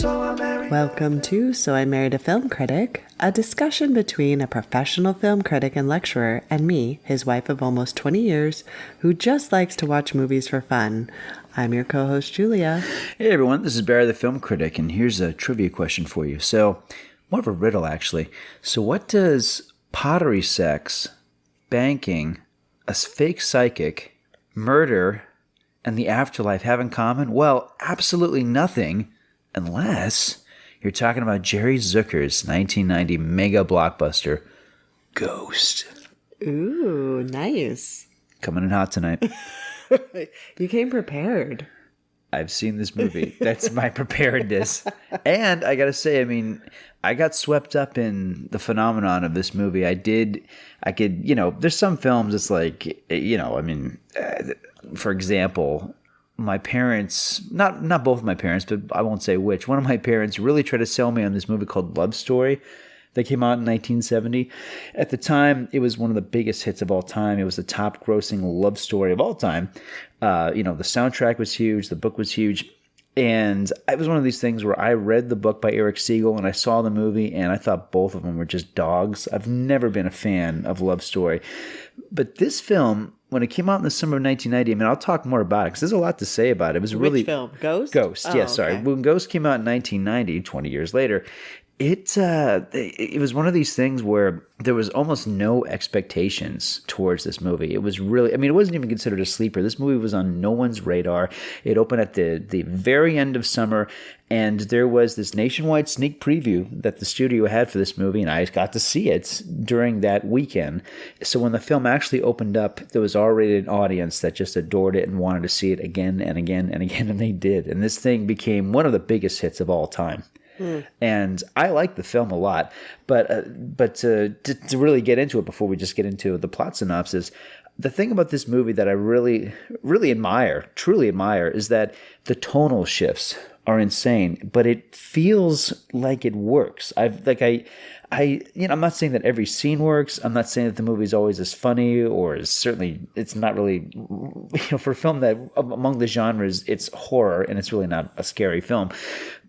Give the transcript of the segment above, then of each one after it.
Welcome to So I Married a Film Critic, a discussion between a professional film critic and lecturer and me, his wife of almost 20 years, who just likes to watch movies for fun. I'm your co-host, Julia. Hey everyone, this is Barry the Film Critic, and here's a trivia question for you. So, more of a riddle actually. So what does pottery sex, banking, a fake psychic, murder, and the afterlife have in common? Well, absolutely nothing, unless you're talking about Jerry Zucker's 1990 mega blockbuster, Ghost. Ooh, nice. Coming in hot tonight. You came prepared. I've seen this movie. That's my preparedness. And I got to say, I mean, I got swept up in the phenomenon of this movie. I could, there's some films it's like, for example, my parents, not both of my parents, but I won't say which, one of my parents really tried to sell me on this movie called Love Story that came out in 1970. At the time, it was one of the biggest hits of all time. It was the top grossing love story of all time. The soundtrack was huge. The book was huge. And it was one of these things where I read the book by Eric Siegel and I saw the movie and I thought both of them were just dogs. I've never been a fan of Love Story. But this film, when it came out in the summer of 1990, I mean, I'll talk more about it because there's a lot to say about it. It was really... Which film? Ghost? Ghost, oh, yeah, sorry. Okay. When Ghost came out in 1990, 20 years later, it was one of these things where there was almost no expectations towards this movie. It was really, I mean, it wasn't even considered a sleeper. This movie was on no one's radar. It opened at the very end of summer, and there was this nationwide sneak preview that the studio had for this movie, and I got to see it during that weekend. So when the film actually opened up, there was already an audience that just adored it and wanted to see it again and again and again, and they did. And this thing became one of the biggest hits of all time. And I like the film a lot, but to really get into it before we just get into the plot synopsis, the thing about this movie that I really, really truly admire, is that the tonal shifts are insane, but it feels like it works. I'm not saying that every scene works. I'm not saying that the movie's always as funny or it's not really, for a film that among the genres, it's horror and it's really not a scary film.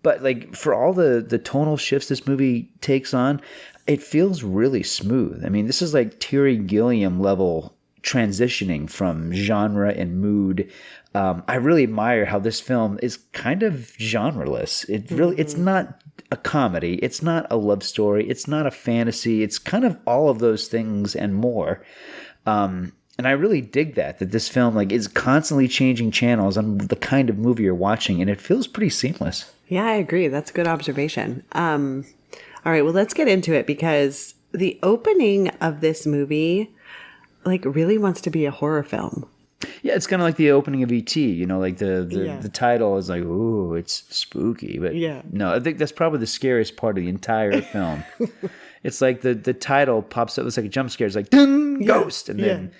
But like for all the tonal shifts this movie takes on, it feels really smooth. I mean, this is like Terry Gilliam level transitioning from genre and mood. I really admire how this film is kind of genreless. It really, It's not a comedy. It's not a love story. It's not a fantasy. It's kind of all of those things and more. And I really dig that this film is constantly changing channels on the kind of movie you're watching, and it feels pretty seamless. Yeah, I agree. That's a good observation. All right, well, let's get into it because the opening of this movie really wants to be a horror film. Yeah, it's kind of like the opening of E.T., the title is like, ooh, it's spooky. But yeah. No, I think that's probably the scariest part of the entire film. It's like the title pops up, it's like a jump scare. It's like, ding, ghost. And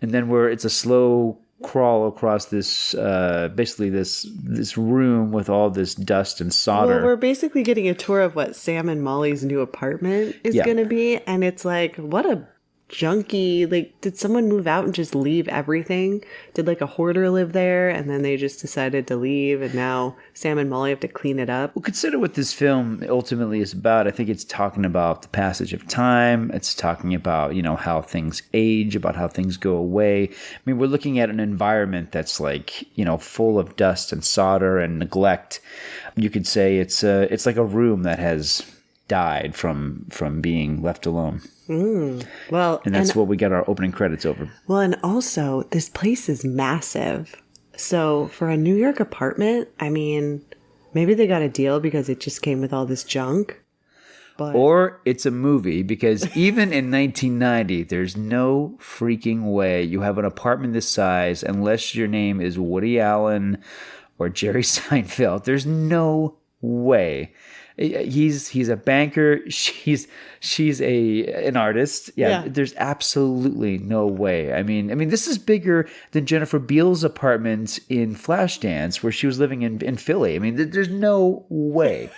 then where it's a slow crawl across this, basically this room with all this dust and solder. Well, we're basically getting a tour of what Sam and Molly's new apartment is going to be. And it's like, what a junky, did someone move out and just leave everything? Did a hoarder live there and then they just decided to leave and now Sam and Molly have to clean it up? Well, consider what this film ultimately is about. I think it's talking about the passage of time. It's talking about, how things age, about how things go away. I mean, we're looking at an environment that's full of dust and solder and neglect. You could say it's like a room that has died from being left alone. Well, and that's what we got our opening credits over. Well, and also this place is massive. So for a New York apartment, I mean, maybe they got a deal because it just came with all this junk. Or it's a movie because even in 1990, there's no freaking way you have an apartment this size unless your name is Woody Allen or Jerry Seinfeld. There's no way He's a banker. She's an artist. Yeah, there's absolutely no way. I mean, this is bigger than Jennifer Beals' apartment in Flashdance, where she was living in Philly. I mean, there's no way.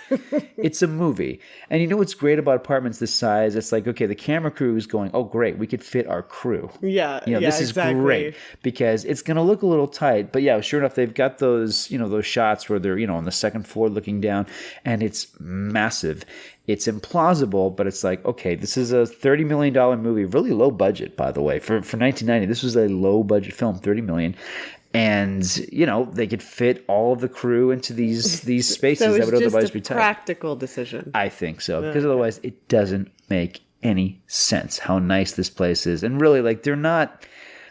It's a movie, and you know what's great about apartments this size? It's like, okay, the camera crew is going, oh great, we could fit our crew. Yeah, this is great because it's gonna look a little tight, but yeah, sure enough, they've got those those shots where they're on the second floor looking down, and it's massive. It's implausible, but it's like, okay, this is a $30 million movie, really low budget, by the way. For 1990, this was a low budget film, $30 million. And, they could fit all of the crew into these spaces so that would otherwise be tight. tight. Practical decision. I think so, because otherwise it doesn't make any sense how nice this place is. And really, like, they're not...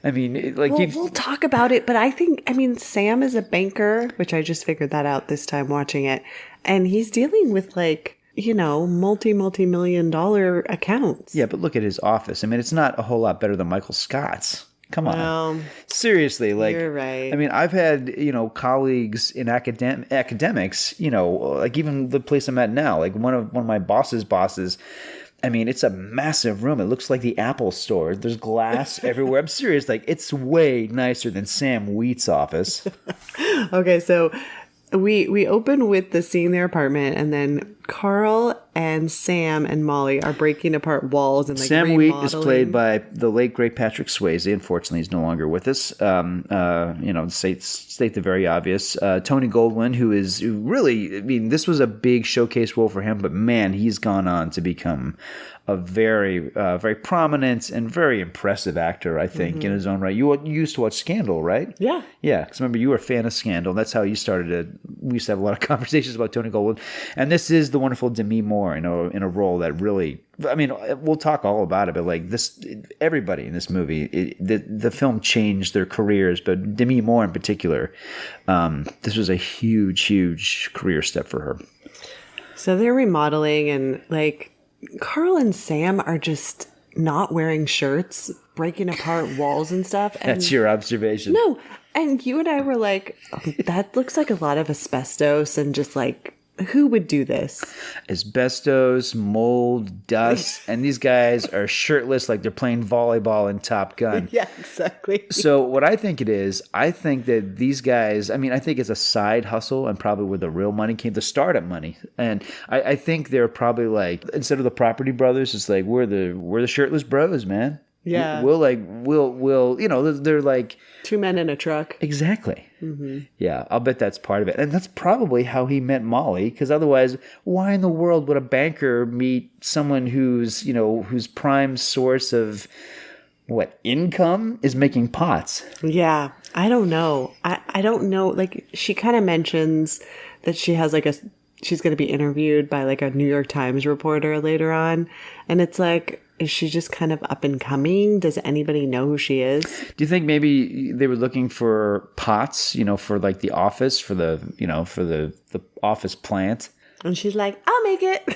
I mean, like we'll talk about it, but I think, Sam is a banker, which I just figured that out this time watching it. And he's dealing with like, multi-million dollar accounts. Yeah, but look at his office. I mean, it's not a whole lot better than Michael Scott's. Come on. Seriously, like, you're right. I mean, I've had, colleagues in academics, like even the place I'm at now, like one of my bosses, I mean, it's a massive room. It looks like the Apple store. There's glass everywhere. I'm serious. Like, it's way nicer than Sam Wheat's office. Okay, so we open with the scene in their apartment, and then Carl and Sam and Molly are breaking apart walls and like Sam Wheat is remodeling. played by the late great Patrick Swayze. Unfortunately, he's no longer with us. State the very obvious. Tony Goldwyn, who really, I mean, this was a big showcase role for him, but man, he's gone on to become a very, very prominent and very impressive actor, I think, in his own right. You used to watch Scandal, right? Yeah. Yeah, because remember, you were a fan of Scandal. That's how you started we used to have a lot of conversations about Tony Goldwyn. And this is the wonderful Demi Moore in a role that really, I mean, we'll talk all about it, but like this, everybody in this movie, the film changed their careers, but Demi Moore in particular, this was a huge, huge career step for her. So they're remodeling, and like Carl and Sam are just not wearing shirts, breaking apart walls and stuff. And that's your observation. No. And you and I were like, oh, that looks like a lot of asbestos, and just like, who would do this? Asbestos, mold, dust, and these guys are shirtless like they're playing volleyball in Top Gun. Yeah, exactly. So what I think it is, I think that these guys, I mean, I think it's a side hustle and probably where the real money came, the startup money. And I think they're probably like, instead of the Property Brothers, it's like, we're the shirtless bros, man. Yeah. We'll they're like... Two men in a truck. Exactly. Mm-hmm. Yeah, I'll bet that's part of it. And that's probably how he met Molly, because otherwise, why in the world would a banker meet someone whose prime source of income is making pots? Yeah, I don't know. I don't know. Like, she kind of mentions that she has she's going to be interviewed by like a New York Times reporter later on. And it's like, is she just kind of up and coming? Does anybody know who she is? Do you think maybe they were looking for pots, for like the office, for the office plant? And she's like, I'll make it.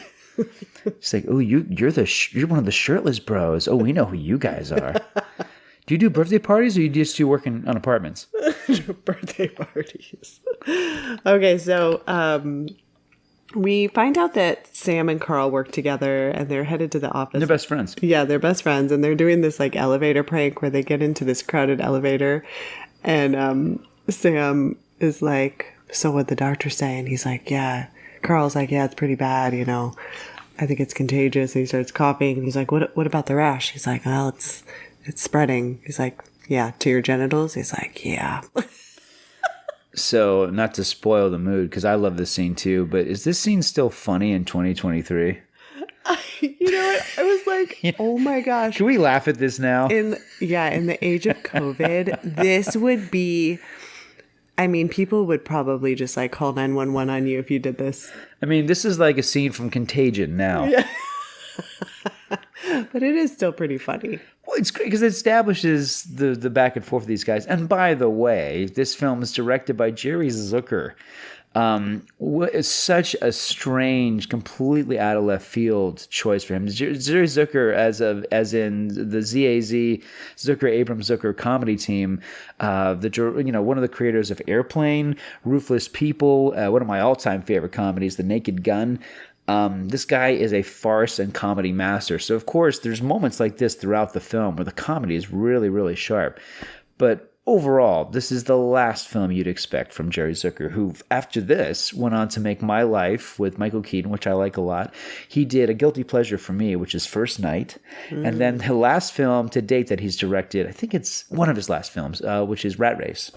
She's like, oh, you're one of the shirtless bros. Oh, we know who you guys are. Do you do birthday parties, or you just do working on apartments? Birthday parties. Okay, so we find out that Sam and Carl work together, and they're headed to the office. And they're best friends. Yeah, they're best friends, and they're doing this like elevator prank where they get into this crowded elevator, and Sam is like, so what'd the doctor say? And he's like, yeah. Carl's like, yeah, it's pretty bad, I think it's contagious. And he starts coughing, and he's like, what about the rash? He's like, well, it's spreading. He's like, yeah, to your genitals? He's like, yeah. So, not to spoil the mood, because I love this scene too, but is this scene still funny in 2023? You know what? I was like, oh my gosh. Can we laugh at this now? In the age of COVID, this would be... I mean, people would probably just like call 911 on you if you did this. I mean, this is like a scene from Contagion now. Yeah. But it is still pretty funny. Well, it's great because it establishes the back and forth of these guys. And by the way, this film is directed by Jerry Zucker. It's such a strange, completely out of left field choice for him. Jerry Zucker, as in the ZAZ, Zucker Abrams Zucker comedy team, one of the creators of Airplane, Ruthless People, one of my all-time favorite comedies, The Naked Gun. This guy is a farce and comedy master. So, of course, there's moments like this throughout the film where the comedy is really, really sharp. But overall, this is the last film you'd expect from Jerry Zucker, who, after this, went on to make My Life with Michael Keaton, which I like a lot. He did a guilty pleasure for me, which is First Night. And then the last film to date that he's directed, I think it's one of his last films, which is Rat Race.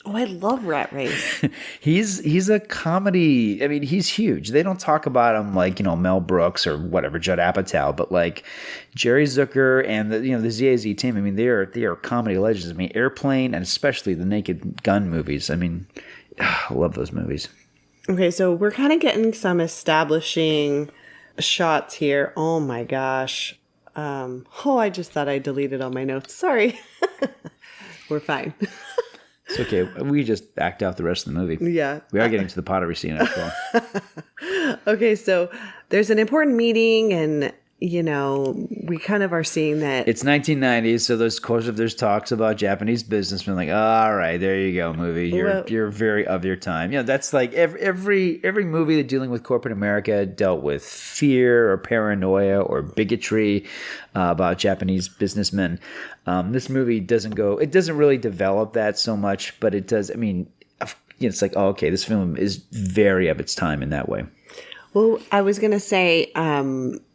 Oh, I love Rat Race. He's a comedy. I mean, he's huge. They don't talk about him like, Mel Brooks or whatever, Judd Apatow, but like Jerry Zucker and the ZAZ team. I mean, they are comedy legends. I mean, Airplane and especially the Naked Gun movies. I mean, I love those movies. Okay, so we're kind of getting some establishing shots here. Oh my gosh. I just thought I deleted all my notes. Sorry. We're fine. It's okay. We just act out the rest of the movie. Yeah. We are getting to the pottery scene as well. Okay, so there's an important meeting and, we kind of are seeing that. It's 1990s, so there's talks about Japanese businessmen. Like, all right, there you go, movie. You're very of your time. That's like every movie that dealing with corporate America dealt with fear or paranoia or bigotry about Japanese businessmen. This movie doesn't really develop that so much, but it does. I mean, it's like, oh, okay, this film is very of its time in that way. Well, I was going to say,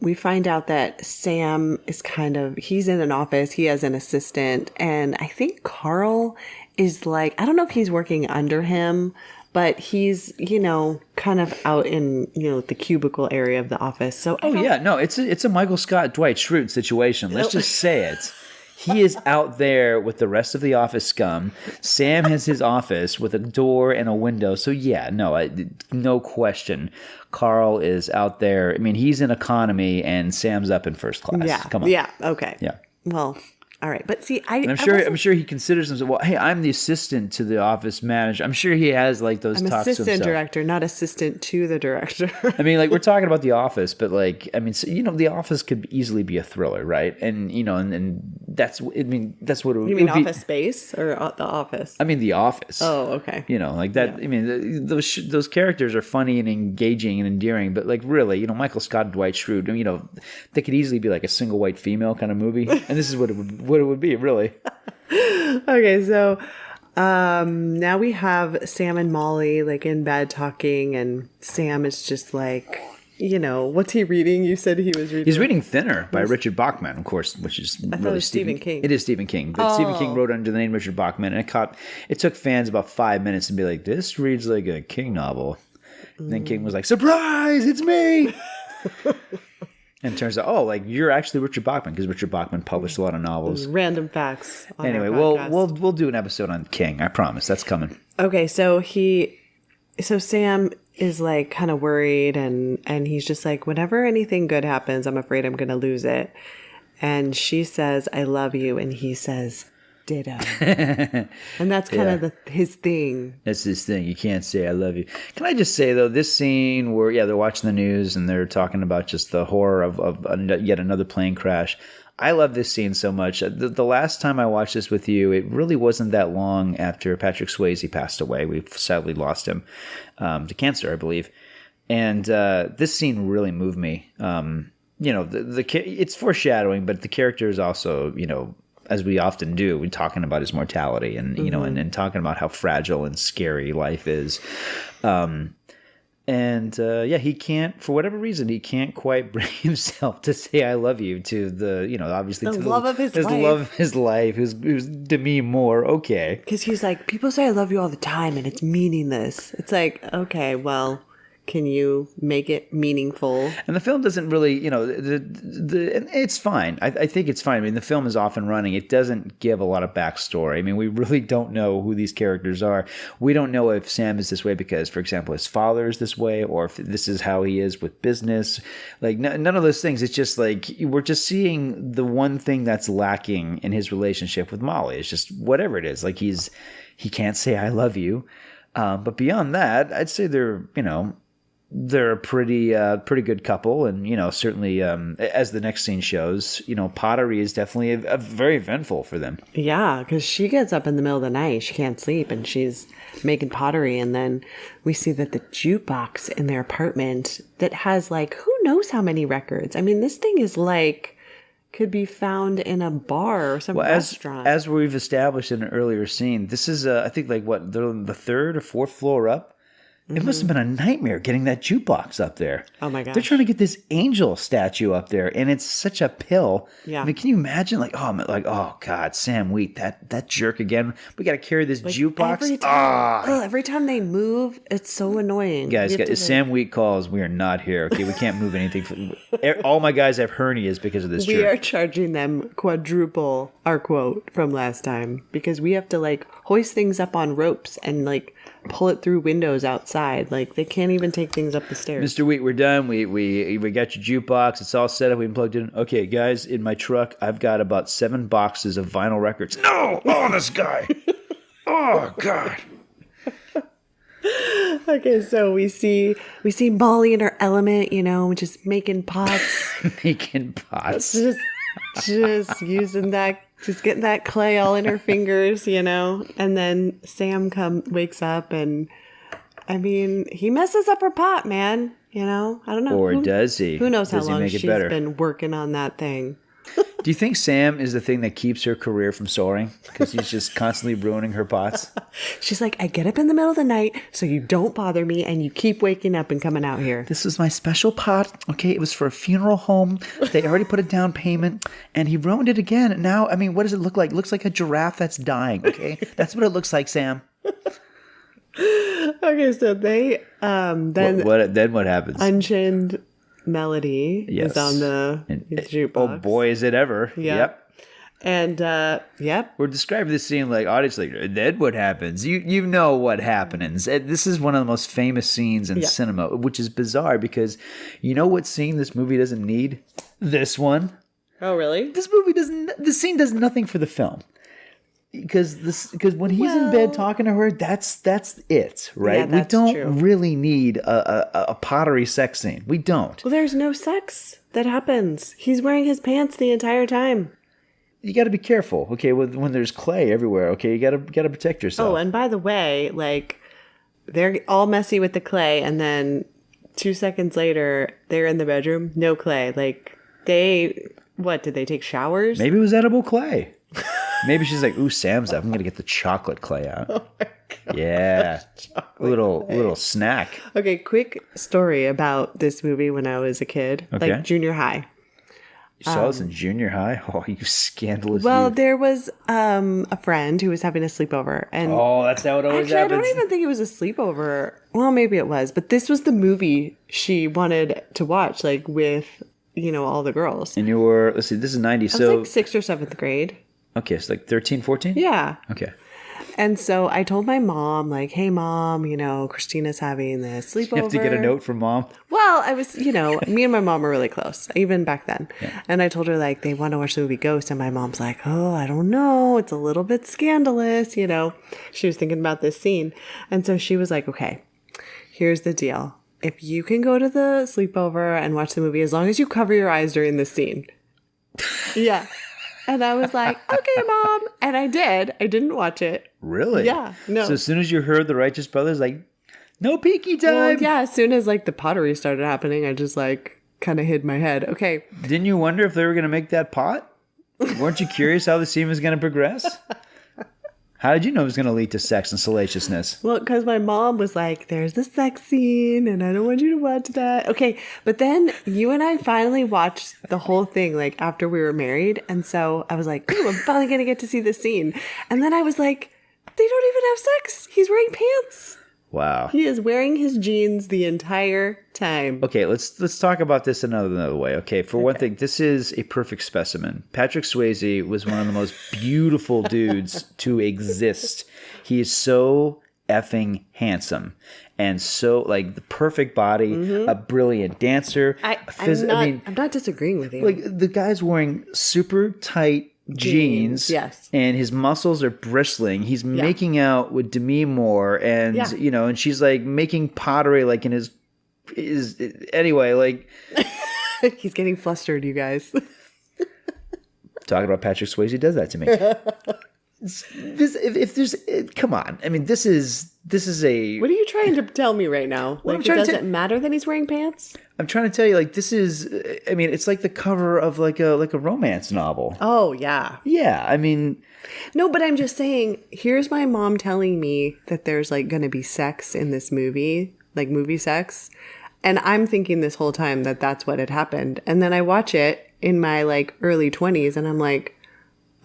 we find out that Sam is he's in an office, he has an assistant, and I think Carl is like, I don't know if he's working under him, but he's, kind of out in, the cubicle area of the office. So, it's a Michael Scott, Dwight Schrute situation. Let's just say it. He is out there with the rest of the office scum. Sam has his office with a door and a window. So no question. Carl is out there. I mean, he's in economy and Sam's up in first class. Yeah. Come on. Yeah. Okay. Yeah. Well, all right. But see, I'm sure he considers himself, well, hey, I'm the assistant to the office manager. I'm sure he has like those talks to himself. I'm assistant director, not assistant to the director. I mean, like we're talking about The Office, but like, I mean, so, The Office could easily be a thriller, right? And, and that's what it would You mean Office Space or The Office? I mean, The Office. Oh, okay. Like that. Yeah. I mean, those characters are funny and engaging and endearing, but like really, Michael Scott and Dwight Schrute, they could easily be like a single white female kind of movie. And this is what it would be, really. Okay, so now we have Sam and Molly like in bed talking, and Sam is just like, what's he reading? You said he was reading. He's reading Thinner by Richard Bachman, of course, which is really Stephen King. It is Stephen King, but Stephen King wrote under the name Richard Bachman, and it took fans about 5 minutes to be like, this reads like a King novel. And then King was like, surprise, it's me. And it turns out, you're actually Richard Bachman, because Richard Bachman published a lot of novels. Random facts. Anyway, we'll do an episode on King. I promise. That's coming. Okay, so Sam is like kind of worried, and he's just like, whenever anything good happens, I'm afraid I'm going to lose it. And she says, I love you. And he says, ditto. And that's kind of his thing. That's his thing. You can't say I love you. Can I just say, though, this scene where, they're watching the news and they're talking about just the horror of yet another plane crash. I love this scene so much. The last time I watched this with you, it really wasn't that long after Patrick Swayze passed away. We've sadly lost him to cancer, I believe. And this scene really moved me. It's foreshadowing, but the character is also, as we often do, we're talking about his mortality and, and talking about how fragile and scary life is. He can't, for whatever reason, he can't quite bring himself to say I love you to the, obviously the to love of his life. Love of his life, who's Demi Moore. Okay. Because he's like, people say I love you all the time and it's meaningless. It's like, okay, well, can you make it meaningful? And the film doesn't really, it's fine. I think it's fine. I mean, the film is off and running. It doesn't give a lot of backstory. I mean, we really don't know who these characters are. We don't know if Sam is this way because, for example, his father is this way, or if this is how he is with business. Like, none of those things. It's just like, we're just seeing the one thing that's lacking in his relationship with Molly. It's just whatever it is. Like, he can't say I love you. But beyond that, I'd say they're, they're a pretty good couple, and certainly as the next scene shows, pottery is definitely a very eventful for them. Yeah, because she gets up in the middle of the night, she can't sleep, and she's making pottery, and then we see that the jukebox in their apartment that has like who knows how many records. I mean, this thing is like could be found in a bar or some restaurant. As we've established in an earlier scene, this is I think like what the third or fourth floor up. It must have been a nightmare getting that jukebox up there. Oh my gosh. They're trying to get this angel statue up there, and it's such a pill. Yeah. I mean, can you imagine? Oh God, Sam Wheat, that jerk again. We got to carry this jukebox. Every time they move, it's so annoying. Guys, Sam Wheat calls. We are not here. Okay, we can't move anything. All my guys have hernias because of this jerk. We are charging them quadruple our quote from last time because we have to like hoist things up on ropes and like pull it through windows outside. Like they can't even take things up the stairs. Mr. Wheat, we're done. We got your jukebox. It's all set up. We plugged in. Okay, guys, in my truck, I've got about 7 boxes of vinyl records. No! Oh, this guy. Oh, God. Okay, so we see Molly in her element, just making pots. Making pots. Just using that, just getting that clay all in her fingers, and then Sam wakes up and, I mean, he messes up her pot, man, I don't know. Or does he? Who knows how Does he long make it she's better? been working on that thing. Do you think Sam is the thing that keeps her career from soaring? Because he's just constantly ruining her pots? She's like, I get up in the middle of the night so you don't bother me and you keep waking up and coming out here. This was my special pot. Okay, it was for a funeral home. They already put a down payment and he ruined it again. And now, I mean, what does it look like? It looks like a giraffe that's dying, okay? That's what it looks like, Sam. Okay, so they, then what happens? Unchained Melody is on the jukebox. Oh boy, is it ever. Yep. And we're describing this scene like audience like then what happens? You know what happens. This is one of the most famous scenes in cinema, which is bizarre because you know what scene this movie doesn't need? This one. Oh really? This scene does nothing for the film. Because when he's in bed talking to her, that's it, right? Yeah, that's we don't true. really need a pottery sex scene. We don't. Well, there's no sex that happens. He's wearing his pants the entire time. You got to be careful, okay? When there's clay everywhere, okay, you got to protect yourself. Oh, and by the way, like they're all messy with the clay, and then 2 seconds later, they're in the bedroom, no clay. Like did they take showers? Maybe it was edible clay. Maybe she's like, ooh, Sam's up. I'm going to get the chocolate clay out. Oh my God. Yeah. Little snack. Okay, quick story about this movie when I was a kid, like junior high. You saw this in junior high? Oh, you scandalous. Well, there was a friend who was having a sleepover. And that's how it always happens. I don't even think it was a sleepover. Well, maybe it was. But this was the movie she wanted to watch, like with, all the girls. And you were, let's see, this is 90. I was like 6th or 7th grade. Okay, so like 13, 14? Yeah. Okay. And so I told my mom, like, hey, Mom, Christina's having this sleepover. You have to get a note from Mom? Well, I was, me and my mom were really close, even back then. Yeah. And I told her, like, they want to watch the movie Ghost. And my mom's like, oh, I don't know. It's a little bit scandalous, She was thinking about this scene. And so she was like, okay, here's the deal. If you can go to the sleepover and watch the movie, as long as you cover your eyes during the scene. Yeah. And I was like, okay, Mom. And I did. I didn't watch it. Really? Yeah. No. So as soon as you heard the Righteous Brothers, like, no peeky time. Well, yeah. As soon as like the pottery started happening, I just like kind of hid my head. Okay. Didn't you wonder if they were going to make that pot? Weren't you curious how the scene was going to progress? How did you know it was going to lead to sex and salaciousness? Well, because my mom was like, there's the sex scene and I don't want you to watch that. Okay. But then you and I finally watched the whole thing like after we were married. And so I was like, ooh, I'm finally going to get to see this scene. And then I was like, they don't even have sex. He's wearing pants. Wow. He is wearing his jeans the entire time. Okay, let's talk about this another way. Okay, for one thing, this is a perfect specimen. Patrick Swayze was one of the most beautiful dudes to exist. He is so effing handsome and so like the perfect body, a brilliant dancer. I'm not disagreeing with you. Like the guy's wearing super tight jeans, yes, and his muscles are bristling. He's making out with Demi Moore, and and she's like making pottery like in his anyway, like He's getting flustered, you guys. talking about Patrick Swayze does that to me. If there's, come on. I mean, this is a. What are you trying to tell me right now? Like, it doesn't matter that he's wearing pants? I'm trying to tell you, like, this is. I mean, it's like the cover of like a romance novel. Oh yeah, yeah. I mean, no, but I'm just saying. Here's my mom telling me that there's like going to be sex in this movie, like movie sex, and I'm thinking this whole time that that's what had happened, and then I watch it in my like early 20s, and I'm like,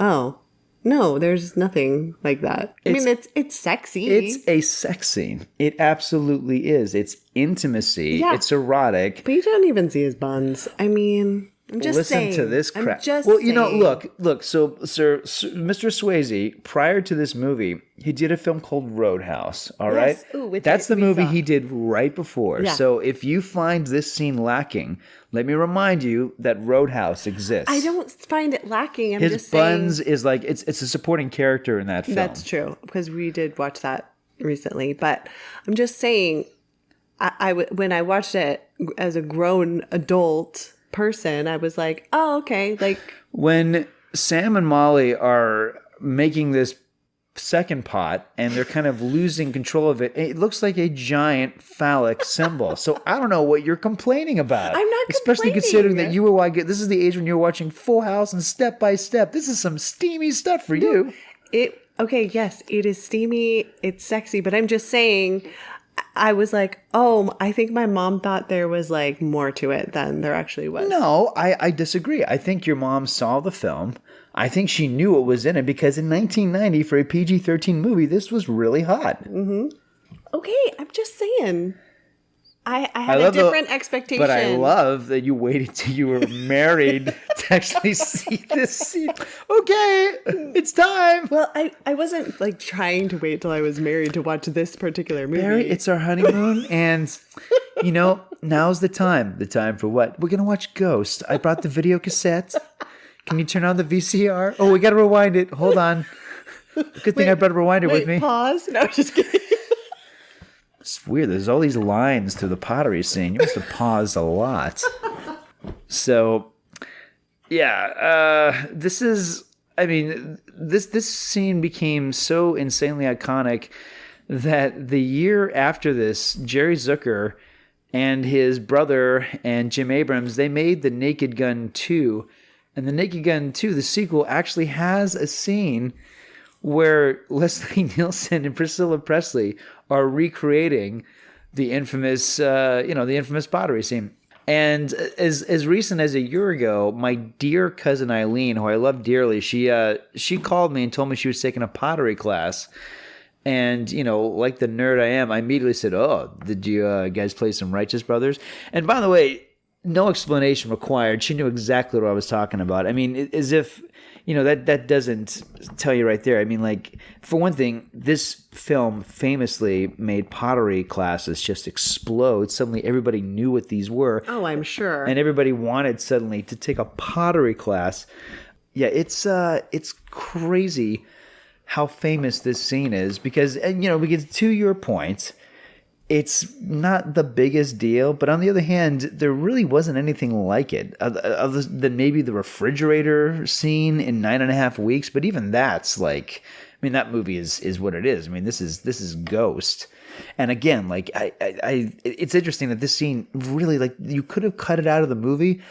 oh. No, there's nothing like that. I mean, it's sexy. It's a sex scene. It absolutely is. It's intimacy. Yeah. It's erotic. But you don't even see his buns. I mean, I'm just saying. Listen to this crap. Well, you know, look. So, Mr. Swayze, prior to this movie, he did a film called Roadhouse. All right, Ooh, that's the movie he did right before. Yeah. So, if you find this scene lacking, let me remind you that Roadhouse exists. I don't find it lacking. His buns is like it's a supporting character in that film. That's true, because we did watch that recently. But I'm just saying, when I watched it as a grown adult person, I was like, oh, okay. Like when Sam and Molly are making this second pot and they're kind of losing control of it, it looks like a giant phallic symbol. So I don't know what you're complaining about. I'm not especially considering that you were this is the age when you're watching Full House and Step by Step. This is some steamy stuff for you. Okay, yes, it is steamy, it's sexy, but I'm just saying, I was like, oh, I think my mom thought there was like more to it than there actually was. No, I disagree. I think your mom saw the film. I think she knew what was in it because in 1990, for a PG-13 movie, this was really hot. Mm-hmm. Okay, I'm just saying. I had a different expectation. But I love that you waited till you were married to actually see this scene. Okay, it's time. Well, I wasn't like trying to wait till I was married to watch this particular movie. Barry, it's our honeymoon, and you know, now's the time. The time for what? We're gonna watch Ghost. I brought the video cassette. Can you turn on the VCR? Oh, we gotta rewind it. Hold on. Good thing I brought a rewinder with me. Pause. No, just kidding. It's weird. There's all these lines through the pottery scene. You must have paused a lot. So, yeah, this is. I mean, this scene became so insanely iconic that the year after this, Jerry Zucker and his brother and Jim Abrams, they made The Naked Gun 2. And The Naked Gun 2, the sequel, actually has a scene where Leslie Nielsen and Priscilla Presley are recreating the infamous, the infamous pottery scene. And as recent as a year ago, my dear cousin Eileen, who I love dearly, she called me and told me she was taking a pottery class. And, you know, like the nerd I am, I immediately said, oh, did you guys play some Righteous Brothers? And by the way, no explanation required. She knew exactly what I was talking about. I mean, as if, you know, that doesn't tell you right there. I mean, like, for one thing, this film famously made pottery classes just explode. Suddenly everybody knew what these were. Oh, I'm sure. And everybody wanted suddenly to take a pottery class. Yeah, it's crazy how famous this scene is because, and, you know, because to your point, it's not the biggest deal, but on the other hand, there really wasn't anything like it other than maybe the refrigerator scene in 9.5 Weeks. But even that's like, I mean, that movie is what it is. I mean, this is Ghost. And again, like it's interesting that this scene really, like, you could have cut it out of the movie.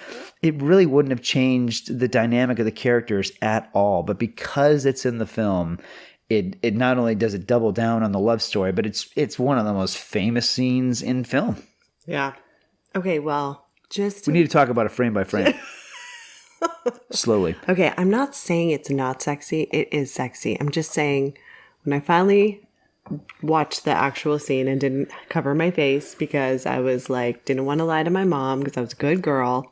It really wouldn't have changed the dynamic of the characters at all. But because it's in the film, It not only does it double down on the love story, but it's one of the most famous scenes in film. Yeah. Okay, well, we need to talk about it frame by frame. Slowly. Okay, I'm not saying it's not sexy. It is sexy. I'm just saying when I finally watched the actual scene and didn't cover my face because I was like, didn't want to lie to my mom because I was a good girl.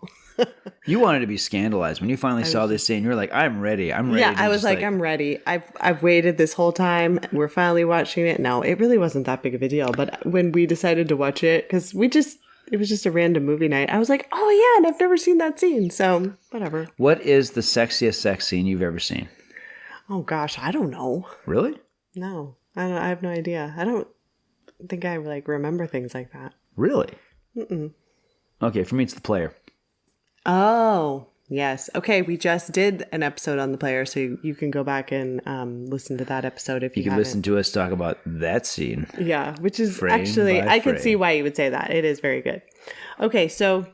You wanted to be scandalized when you finally saw this scene. You were like, "I'm ready. I'm ready." Yeah, I was like, "I'm ready. I've waited this whole time. We're finally watching it." No, it really wasn't that big of a deal. But when we decided to watch it, because it was just a random movie night, I was like, "Oh yeah," and I've never seen that scene, so whatever. What is the sexiest sex scene you've ever seen? Oh gosh, I don't know. Really? No, I have no idea. I don't think I like remember things like that. Really? Okay, for me, it's The Player. Oh, yes. Okay, we just did an episode on The Player, so you can go back and listen to that episode if you You can haven't. listen to us talk about that scene. Yeah, which is Frame actually, by I could frame. see why you would say that. It is very good. Okay, so,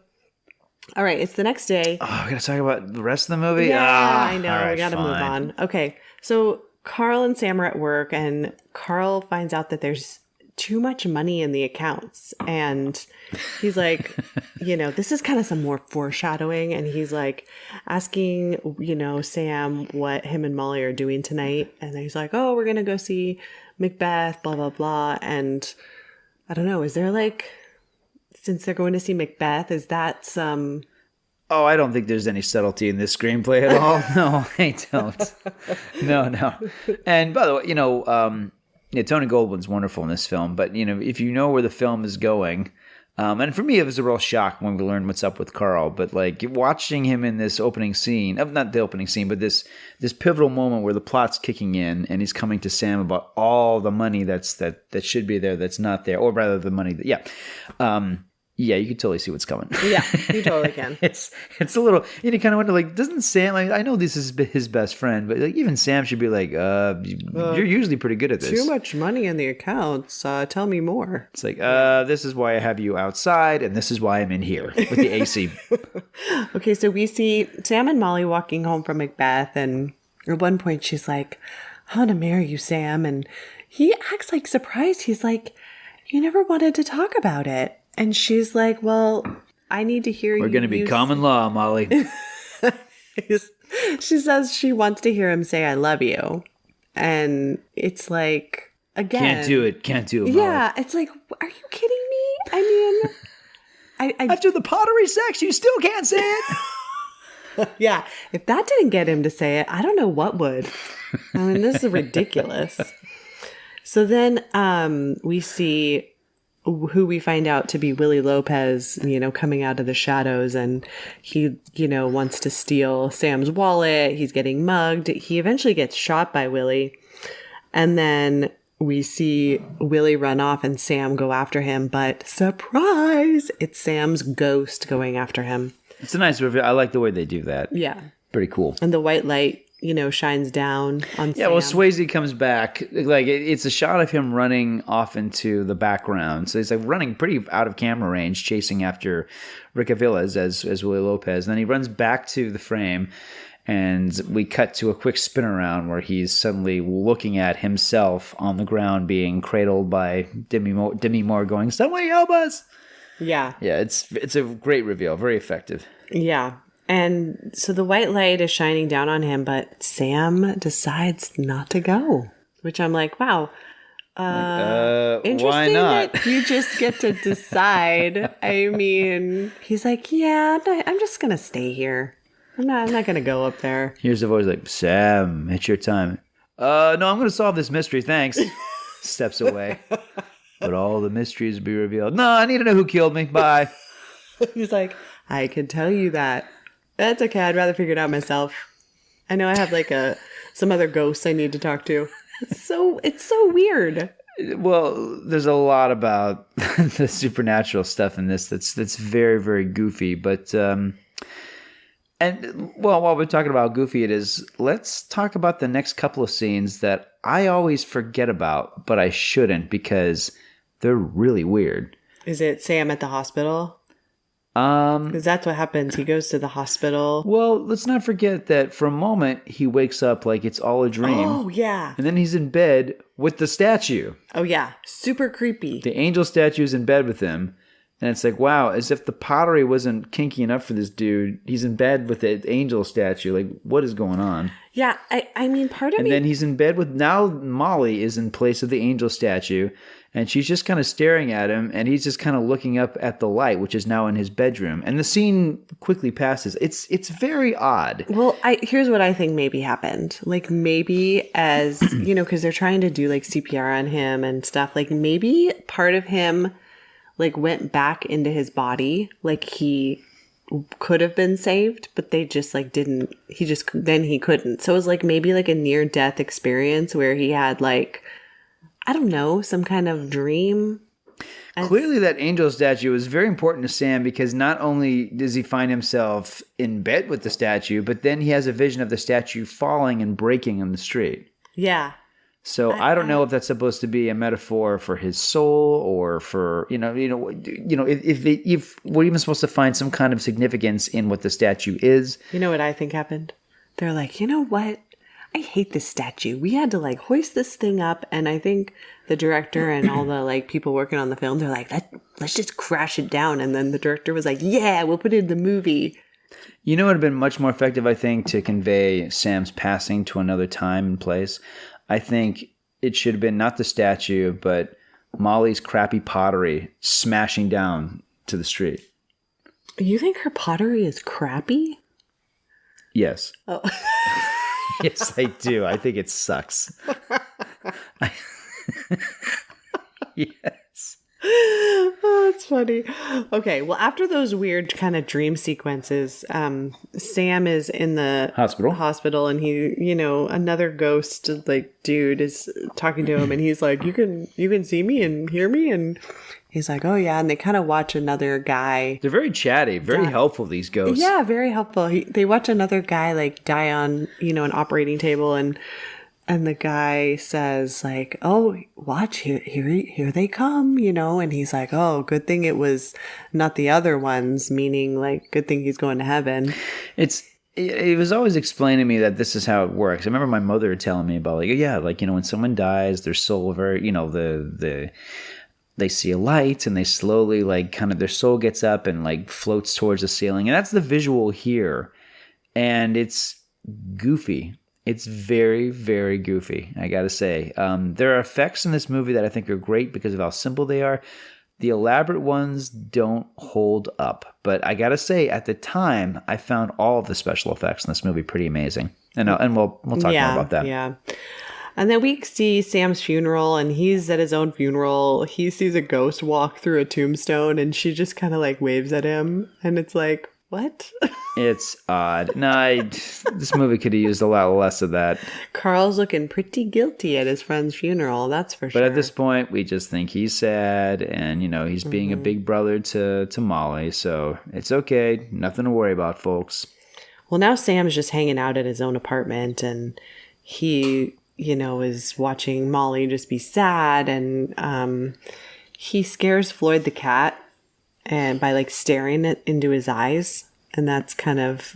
all right, it's the next day. Oh, we got to talk about the rest of the movie? Yeah, I know. All right, We got to move fine. on. Okay, so Carl and Sam are at work, and Carl finds out that there's too much money in the accounts. And he's like, this is kind of some more foreshadowing. And he's like asking, Sam what him and Molly are doing tonight. And then he's like, oh, we're going to go see Macbeth, blah, blah, blah. And I don't know, is there like, since they're going to see Macbeth, is that some... Oh, I don't think there's any subtlety in this screenplay at all. No, I don't. No. And by the way, Tony Goldwyn's wonderful in this film, but if you know where the film is going, and for me it was a real shock when we learned what's up with Carl. But like watching him in this opening scene, not the opening scene, but this pivotal moment where the plot's kicking in and he's coming to Sam about all the money that should be there that's not there, or rather the money that yeah, you can totally see what's coming. Yeah, you totally can. It's a little, you kind of wonder, like, doesn't Sam, like, I know this is his best friend, but like even Sam should be like, you're usually pretty good at this. Too much money in the accounts. Tell me more. It's like, this is why I have you outside, and this is why I'm in here with the AC. Okay, so we see Sam and Molly walking home from Macbeth, and at one point she's like, I want to marry you, Sam. And he acts like surprised. He's like, you never wanted to talk about it. And she's like, well, I need to hear you. We're going to be common law, Molly. She says she wants to hear him say, I love you. And it's like, again. Can't do it, Molly. Yeah, it's like, are you kidding me? I mean, I after the pottery sex, you still can't say it? yeah, if that didn't get him to say it, I don't know what would. I mean, this is ridiculous. So then we see who we find out to be Willie Lopez, coming out of the shadows, and he, wants to steal Sam's wallet. He's getting mugged. He eventually gets shot by Willie. And then we see Willie run off and Sam go after him, but surprise, it's Sam's ghost going after him. It's a nice reveal. I like the way they do that. Yeah. Pretty cool. And the white light, shines down on Sam. Yeah, well, Swayze comes back. Like, it's a shot of him running off into the background. So he's like running pretty out of camera range, chasing after Rick Aviles as Willie Lopez. And then he runs back to the frame, and we cut to a quick spin around where he's suddenly looking at himself on the ground being cradled by Demi Moore going, "Somebody help us!" Yeah. Yeah, it's a great reveal. Very effective. Yeah. And so the white light is shining down on him, but Sam decides not to go, which I'm like, wow. Interesting why not? that you just get to decide. I mean, he's like, yeah, I'm just going to stay here. I'm not going to go up there. Here's the voice like, Sam, it's your time. No, I'm going to solve this mystery. Thanks. Steps away. But all the mysteries will be revealed. No, I need to know who killed me. Bye. He's like, I can tell you that. That's okay. I'd rather figure it out myself. I know I have like some other ghosts I need to talk to. It's so weird. Well, there's a lot about the supernatural stuff in this that's very, very goofy. But while we're talking about how goofy it is, let's talk about the next couple of scenes that I always forget about, but I shouldn't because they're really weird. Is it Sam at the hospital? Because that's what happens. He goes to the hospital. Well, let's not forget that for a moment, he wakes up like it's all a dream. Oh, yeah. And then he's in bed with the statue. Oh, yeah. Super creepy. The angel statue's in bed with him. And it's like, wow, as if the pottery wasn't kinky enough for this dude. He's in bed with the angel statue. Like, what is going on? Yeah, I mean, part of me... And then he's in bed with... Now Molly is in place of the angel statue. And she's just kind of staring at him. And he's just kind of looking up at the light, which is now in his bedroom. And the scene quickly passes. It's very odd. Well, here's what I think maybe happened. Like, maybe as... because they're trying to do, like, CPR on him and stuff. Like, maybe part of him... like went back into his body, like he could have been saved, but they just like didn't, then he couldn't. So it was like maybe like a near death experience where he had like, I don't know, some kind of dream. Clearly, that angel statue is very important to Sam because not only does he find himself in bed with the statue, but then he has a vision of the statue falling and breaking in the street. Yeah. So I don't know if that's supposed to be a metaphor for his soul or for if we're even supposed to find some kind of significance in what the statue is. You know what I think happened? They're like, you know what? I hate this statue. We had to like hoist this thing up, and I think the director and all the like people working on the film, they're like, let's just crash it down. And then the director was like, yeah, we'll put it in the movie. You know, it would have been much more effective, I think, to convey Sam's passing to another time and place. I think it should have been not the statue, but Molly's crappy pottery smashing down to the street. You think her pottery is crappy? Yes. Oh. Yes, I do. I think it sucks. Yes. Oh, that's funny. Okay, well, after those weird kind of dream sequences, Sam is in the hospital, and he, another ghost like dude is talking to him, and he's like, "You can see me and hear me," and he's like, "Oh yeah," and they kind of watch another guy. They're very chatty, very helpful. These ghosts, yeah, very helpful. They watch another guy like die on an operating table, and the guy says like, "Oh, watch, here they come," and he's like, "Oh, good thing it was not the other ones," meaning like, good thing he's going to heaven. It was always explained to me that this is how it works. I remember my mother telling me about when someone dies, their soul very, they see a light and they slowly like kind of their soul gets up and like floats towards the ceiling. And that's the visual here. And it's goofy. It's very, very goofy, I gotta say. There are effects in this movie that I think are great because of how simple they are. The elaborate ones don't hold up. But I gotta say, at the time, I found all of the special effects in this movie pretty amazing. And we'll talk more about that. Yeah. And then we see Sam's funeral, and he's at his own funeral. He sees a ghost walk through a tombstone, and she just kind of like waves at him. And it's like, what? It's odd. No, this movie could have used a lot less of that. Carl's looking pretty guilty at his friend's funeral, that's for sure. But at this point, we just think he's sad, and he's being a big brother to Molly, so it's okay. Nothing to worry about, folks. Well, now Sam's just hanging out at his own apartment, and he, is watching Molly just be sad, and he scares Floyd the cat and by like staring into his eyes, and that's kind of,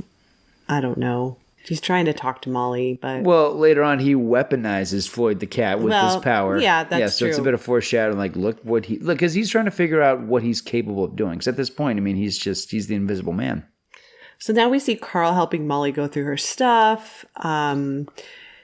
I don't know. He's trying to talk to Molly, but later on he weaponizes Floyd the cat with his power. Yeah, that's true. So it's a bit of foreshadowing. Like, look because he's trying to figure out what he's capable of doing. Because at this point, I mean, he's the Invisible Man. So now we see Carl helping Molly go through her stuff.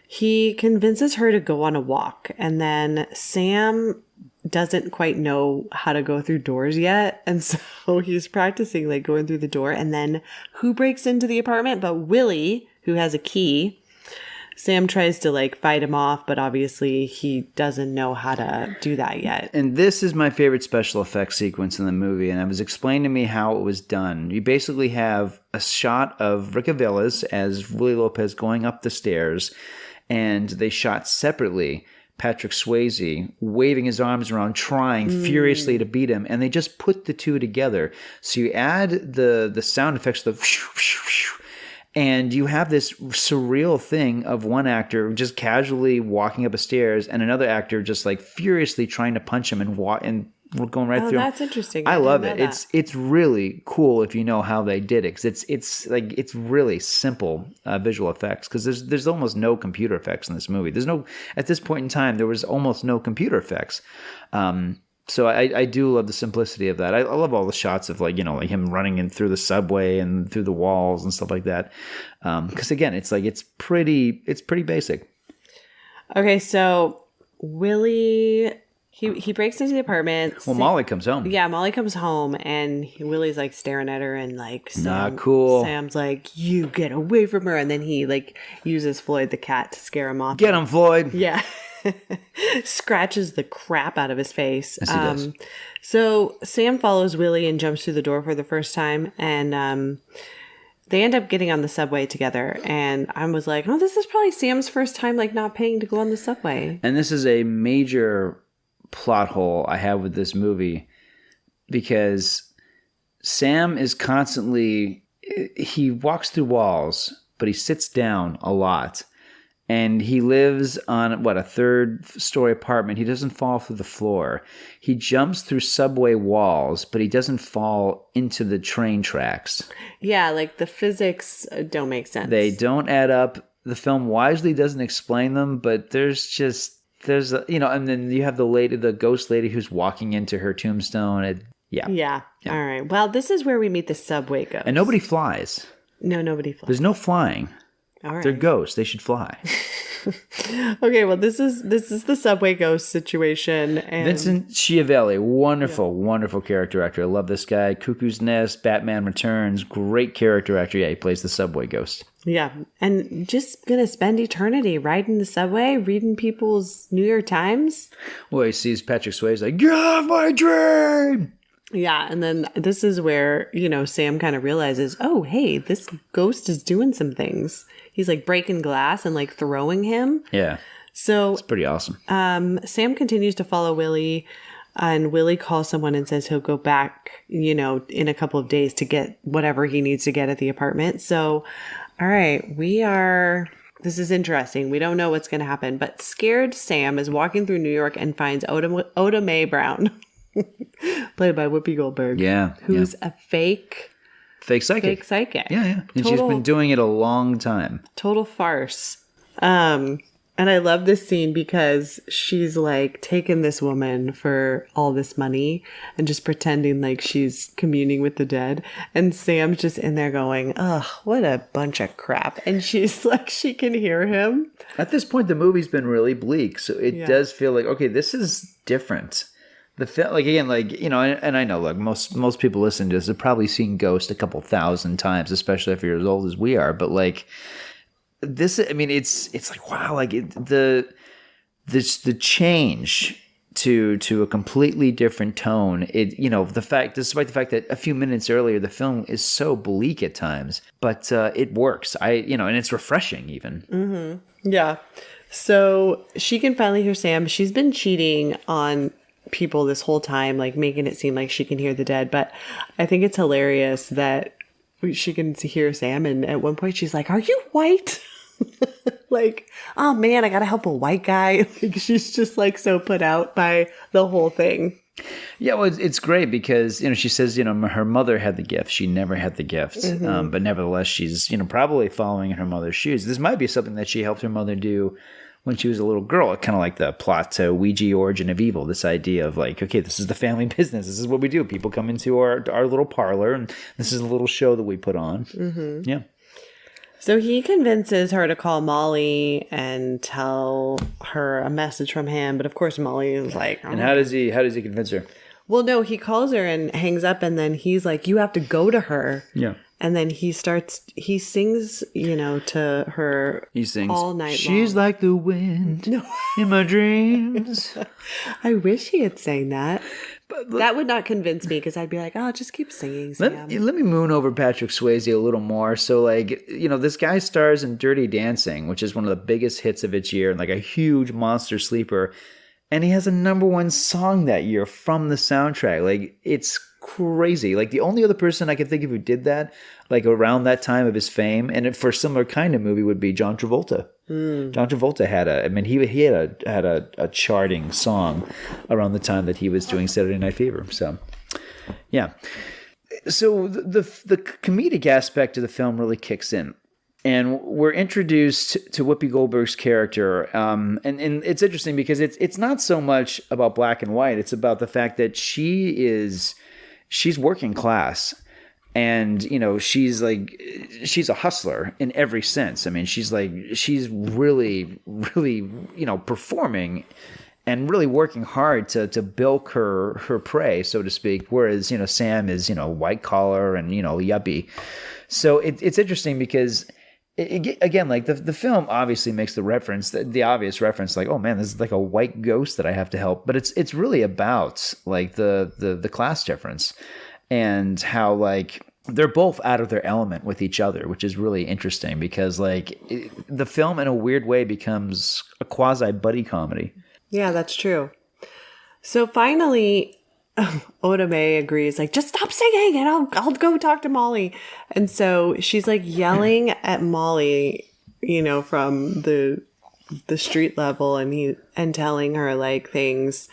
He convinces her to go on a walk, and then Sam doesn't quite know how to go through doors yet, and so he's practicing like going through the door, and then who breaks into the apartment but Willie, who has a key. Sam tries to like fight him off, but obviously he doesn't know how to do that yet. And this is my favorite special effects sequence in the movie, and it was explained to me how it was done. You basically have a shot of Rick Aviles as Willie Lopez going up the stairs, and they shot separately Patrick Swayze waving his arms around, trying furiously to beat him, and they just put the two together. So you add the sound effects, and you have this surreal thing of one actor just casually walking up a stairs and another actor just like furiously trying to punch him and going right through him. That's interesting. I love it. It's really cool if you know how they did it, because it's really simple visual effects, because there's almost no computer effects in this movie. At this point in time there was almost no computer effects. So I do love the simplicity of that. I love all the shots of like him running in through the subway and through the walls and stuff like that. Because again, it's pretty basic. Okay, so Willie. He breaks into the apartment. Well, Molly comes home. Yeah, Molly comes home, and Willie's like staring at her, and like not cool. Sam's like, "You get away from her!" And then he like uses Floyd the cat to scare him off. Get him, Floyd. Yeah, scratches the crap out of his face. Yes, he does. So Sam follows Willie and jumps through the door for the first time, and they end up getting on the subway together, and I was like, "Oh, this is probably Sam's first time like not paying to go on the subway." And this is a major plot hole I have with this movie. because Sam is constantly, he walks through walls, but he sits down a lot. And he lives on, a third-story apartment. He doesn't fall through the floor. He jumps through subway walls, but he doesn't fall into the train tracks. Yeah, like the physics don't make sense. They don't add up. The film wisely doesn't explain them, but there's and then you have the ghost lady who's walking into her tombstone. Yeah. All right. Well, this is where we meet the subway ghost. And nobody flies. No, nobody flies. There's no flying. All right. They're ghosts. They should fly. Okay, well, this is the subway ghost situation. And Vincent Schiavelli, wonderful character actor. I love this guy. Cuckoo's Nest, Batman Returns, great character actor. Yeah, he plays the subway ghost. Yeah, and just gonna spend eternity riding the subway, reading people's New York Times. Well, he sees Patrick Swayze like, get off my dream! Yeah, and then this is where, Sam kind of realizes, oh, hey, this ghost is doing some things. He's like breaking glass and like throwing him. Yeah. So it's pretty awesome. Sam continues to follow Willie, and Willie calls someone and says he'll go back, in a couple of days to get whatever he needs to get at the apartment. So, all right, this is interesting. We don't know what's going to happen, but scared Sam is walking through New York and finds Oda Mae Brown. Played by Whoopi Goldberg. Yeah. Who's a fake psychic. Yeah. And she's been doing it a long time. Total farce. And I love this scene because she's like taking this woman for all this money and just pretending like she's communing with the dead. And Sam's just in there going, ugh, what a bunch of crap. And she's like, she can hear him. At this point, the movie's been really bleak. So it does feel like, okay, this is different. The film, and I know, like most people listening to this have probably seen Ghost a couple thousand times, especially if you're as old as we are. But like this, I mean, it's like wow, like the change to a completely different tone. Despite the fact that a few minutes earlier the film is so bleak at times, but it works. And it's refreshing even. Mm-hmm. Yeah. So she can finally hear Sam. She's been cheating on people this whole time, like making it seem like she can hear the dead, but I think it's hilarious that she can hear Sam, and at one point she's like, are you white? Like, oh man, I gotta help a white guy. Like, she's just like so put out by the whole thing. Yeah, well, it's great because she says her mother had the gift, she never had the gift, but nevertheless she's probably following in her mother's shoes. This might be something that she helped her mother do when she was a little girl. Kind of like the plot to Ouija Origin of Evil, this idea of like, okay, this is the family business, this is what we do, people come into our little parlor and this is a little show that we put on. Yeah. So he convinces her to call Molly and tell her a message from him, but of course Molly is like, oh. And how does he convince her? Well, no, he calls her and hangs up, and then he's like, you have to go to her. Yeah. And then he sings, to her all night long. She's like the wind in my dreams. I wish he had sang that. But that would not convince me, because I'd be like, oh, just keep singing, Sam. Let me moon over Patrick Swayze a little more. So, like, this guy stars in Dirty Dancing, which is one of the biggest hits of its year, and like a huge monster sleeper. And he has a #1 song that year from the soundtrack. Like, it's crazy. Like, the only other person I could think of who did that, like around that time of his fame, and for a similar kind of movie, would be John Travolta. John Travolta had a charting song around the time that he was doing Saturday Night Fever. So, yeah. So the comedic aspect of the film really kicks in. And we're introduced to Whoopi Goldberg's character, and it's interesting because it's not so much about black and white. It's about the fact that she's working class, and she's a hustler in every sense. I mean, she's really performing and really working hard to bilk her prey, so to speak. Whereas Sam is white collar and yuppie. So it's interesting because. Again, like the film obviously makes the obvious reference, like, oh man, this is like a white ghost that I have to help, but it's really about like the class difference and how like they're both out of their element with each other, which is really interesting because like the film in a weird way becomes a quasi buddy comedy. Yeah, that's true. So finally, Oda Mae agrees, like, just stop singing and I'll go talk to Molly. And so she's like yelling at Molly, from the street level and telling her like things.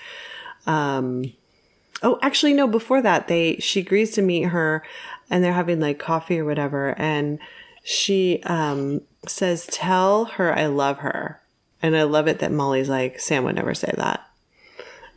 Oh, actually, no, before that, she agrees to meet her and they're having like coffee or whatever. And she says, tell her I love her. And I love it that Molly's like, Sam would never say that.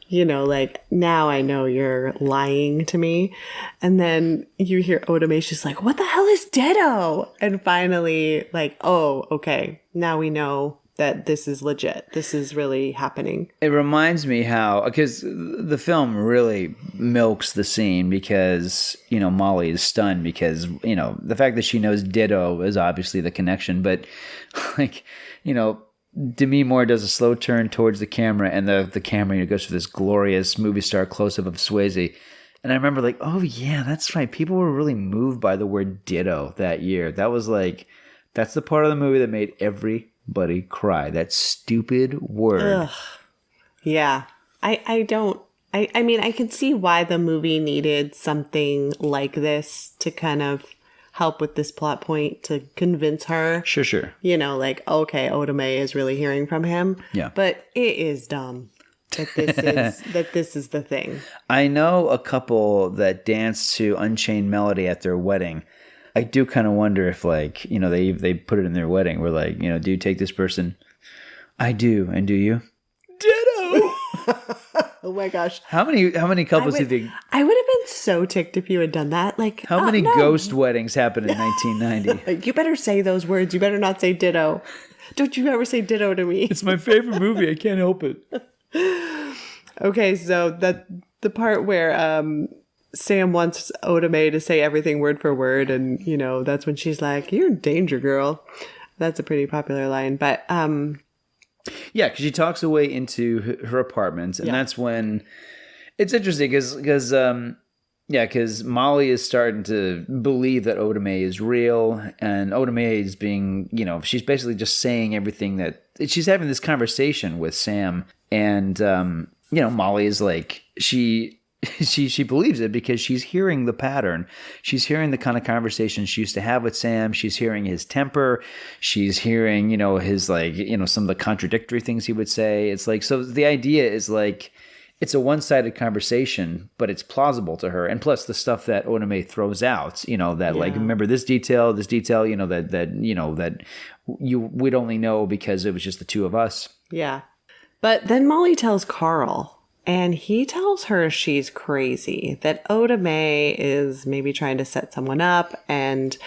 Like, now I know you're lying to me. And then you hear Oda Mae, she's like, what the hell is Ditto? And finally, like, oh, okay, now we know that this is legit. This is really happening. It reminds me because the film really milks the scene because, Molly is stunned because, the fact that she knows Ditto is obviously the connection. But, like, Demi Moore does a slow turn towards the camera, and the camera goes for this glorious movie star close-up of Swayze. And I remember like, oh yeah, that's right. People were really moved by the word ditto that year. That was like, that's the part of the movie that made everybody cry. That stupid word. Ugh. Yeah. I mean, I can see why the movie needed something like this to kind of help with this plot point to convince her. Sure. Like, okay, Oda Mae is really hearing from him. Yeah. But it is dumb that this is the thing. I know a couple that danced to Unchained Melody at their wedding. I do kind of wonder if like, they put it in their wedding. We're like, do you take this person? I do. And do you? Ditto. Oh my gosh. How many couples do you think? I would have been so ticked if you had done that. Like, how many ghost weddings happened in 1990? You better say those words. You better not say ditto. Don't you ever say ditto to me. It's my favorite movie. I can't help it. Okay, so the part where Sam wants Oda Mae to say everything word for word, and that's when she's like, "You're in danger, girl." That's a pretty popular line, but yeah, because she talks away into her apartment, and that's when it's interesting because Molly is starting to believe that Oda Mae is real, and Oda Mae is being, she's basically just saying everything that she's having this conversation with Sam, and Molly is like she believes it because she's hearing the pattern. She's hearing the kind of conversation she used to have with Sam. She's hearing his temper. She's hearing, his like, some of the contradictory things he would say. It's like, so the idea is like, it's a one-sided conversation, but it's plausible to her. And plus the stuff that Oda Mae throws out, like, remember this detail, that we'd only know because it was just the two of us. Yeah. But then Molly tells Carl, and he tells her she's crazy, that Oda Mae is maybe trying to set someone up. And,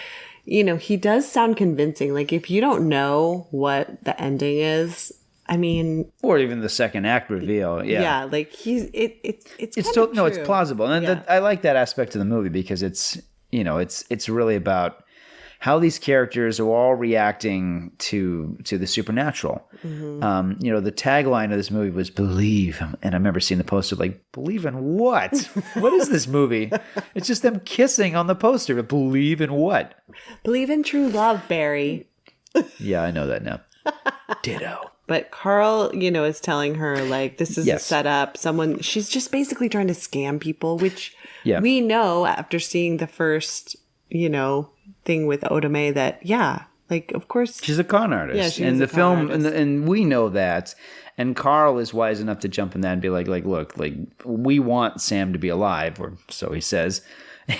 he does sound convincing. Like, if you don't know what the ending is, I mean, or even the second act reveal. Yeah. Like it's still, no, it's plausible. And I like that aspect of the movie because it's really about how these characters are all reacting to the supernatural. Mm-hmm. The tagline of this movie was "Believe," and I remember seeing the poster like, "Believe in what? What is this movie?" It's just them kissing on the poster. But believe in what? Believe in true love, Barry. Yeah, I know that now. Ditto. But Carl, is telling her like this is a setup. She's just basically trying to scam people, which we know after seeing the first, thing with Oda Mae that, like, of course. She's a con artist. Yeah, she's in the a con film, artist. And we know that. And Carl is wise enough to jump in that and be like, look, like, we want Sam to be alive, or so he says.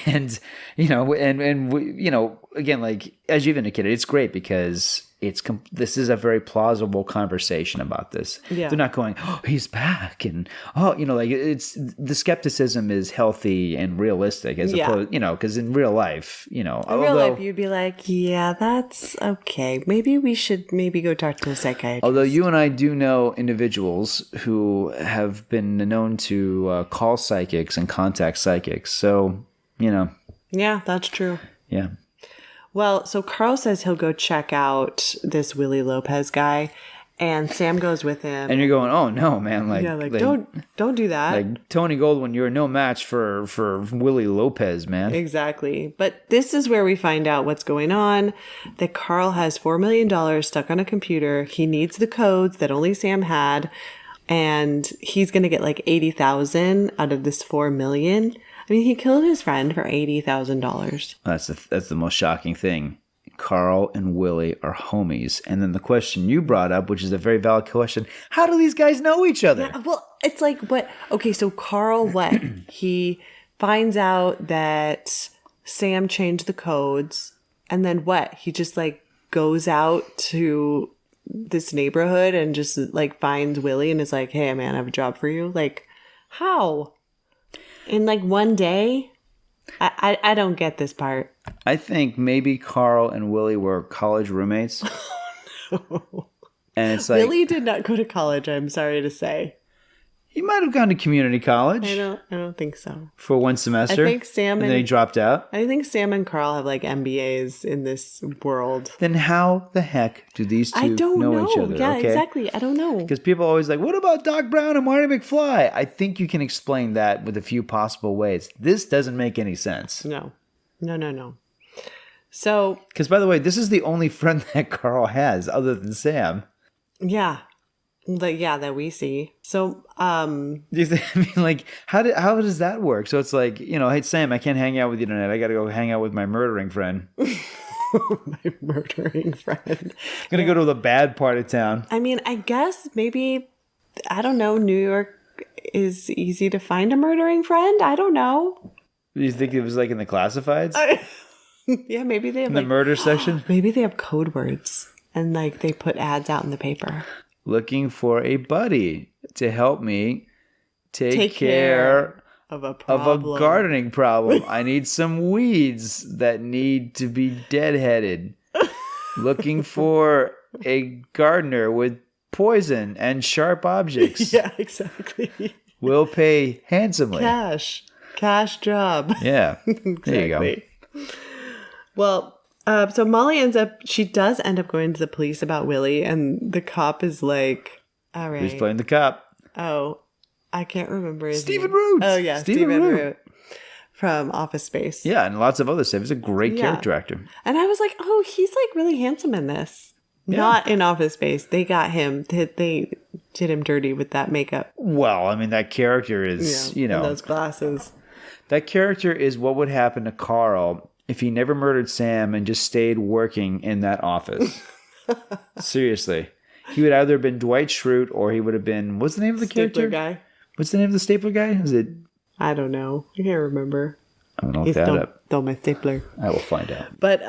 And, and we, again, like, as you've indicated, it's great because this is a very plausible conversation about this. Yeah. They're not going, "Oh, he's back," and like it's the skepticism is healthy and realistic as opposed, because in real life, in real life you'd be like, yeah, that's okay. Maybe we should go talk to a psychiatrist. Although you and I do know individuals who have been known to call psychics and contact psychics, so Yeah, that's true. Yeah. Well, so Carl says he'll go check out this Willie Lopez guy, and Sam goes with him. And you're going, oh no, man! Like, don't do that. Like Tony Goldwyn, you're no match for Willie Lopez, man. Exactly. But this is where we find out what's going on. That Carl has $4 million stuck on a computer. He needs the codes that only Sam had, and he's going to get like 80,000 out of this 4 million. I mean, he killed his friend for $80,000. That's the most shocking thing. Carl and Willie are homies. And then the question you brought up, which is a very valid question, how do these guys know each other? Yeah, well, it's like, what? Okay, so Carl, what? He finds out that Sam changed the codes, and then what? He just like goes out to this neighborhood and just like finds Willie and is like, hey, man, I have a job for you. Like, how? In like one day? I don't get this part. I think maybe Carl and Willie were college roommates. No. And it's like, Willie did not go to college, I'm sorry to say. he might have gone to community college. I don't think so. For one semester. I think Sam and then he dropped out. I think Sam and Carl have like MBAs in this world. Then how the heck do these two know each other? Yeah, exactly. I don't know. Because people are always like, what about Doc Brown and Marty McFly? I think you can explain that with a few possible ways. This doesn't make any sense. No. So, because by the way, this is the only friend that Carl has other than Sam. Yeah. That we see. So, do you think, I mean, like, how does that work? So it's like, hey, Sam, I can't hang out with you tonight. I got to go hang out with my murdering friend. My murdering friend. I'm going to go to the bad part of town. I mean, I guess maybe, I don't know, New York is easy to find a murdering friend. I don't know. Do you think it was like in the classifieds? Yeah, maybe they have in the murder section? Maybe they have code words and like they put ads out in the paper. Looking for a buddy to help me take care of a gardening problem. I need some weeds that need to be deadheaded. Looking for a gardener with poison and sharp objects. Yeah, exactly. Will pay handsomely. Cash job. Yeah. Exactly. There you go. Well, so Molly she does end up going to the police about Willie, and the cop is like, all right. Who's playing the cop? Oh, I can't remember his Stephen name. Root. Oh, yeah, Stephen Root from Office Space. Yeah, and lots of other stuff. He's a great character actor. And I was like, oh, he's like really handsome in this. Yeah. Not in Office Space. They got him. They did him dirty with that makeup. Well, I mean, that character is, and those glasses. That character is what would happen to Carl if he never murdered Sam and just stayed working in that office. Seriously. He would either have been Dwight Schrute or he would have been, what's the name of the Stapler character? Guy. What's the name of the stapler guy? Is it? I don't know. I can't remember. I'm going to look that up. Throw my stapler. I will find out. But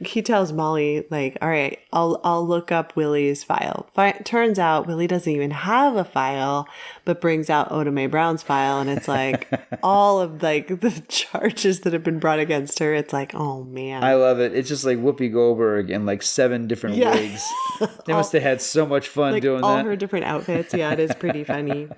he tells Molly, like, all right, I'll look up Willie's file. Turns out Willie doesn't even have a file, but brings out Oda Mae Brown's file, and it's like all of like the charges that have been brought against her. It's like, oh man, I love it. It's just like Whoopi Goldberg in like 7 different wigs. They must have had so much fun doing that. All her different outfits. Yeah, it is pretty funny.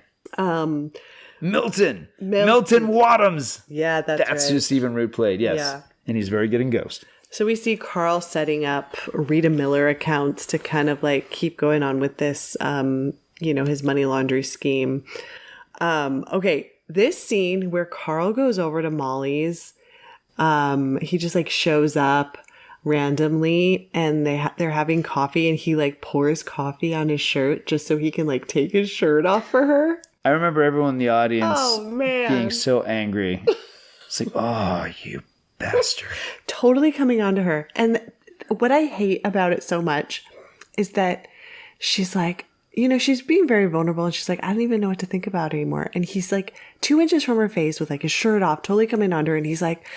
Milton Wadhams. Yeah, that's right. who Stephen Root played. Yes, yeah. And he's very good in Ghost. So we see Carl setting up Rita Miller accounts to kind of like keep going on with this, his money laundry scheme. Okay, this scene where Carl goes over to Molly's, he just like shows up randomly and they're having coffee and he like pours coffee on his shirt just so he can like take his shirt off for her. I remember everyone in the audience being so angry. It's like, oh, you bastard. Totally coming on to her. And what I hate about it so much is that she's like, she's being very vulnerable and she's like, I don't even know what to think about anymore. And he's like 2 inches from her face with like his shirt off, totally coming on to her. And he's like,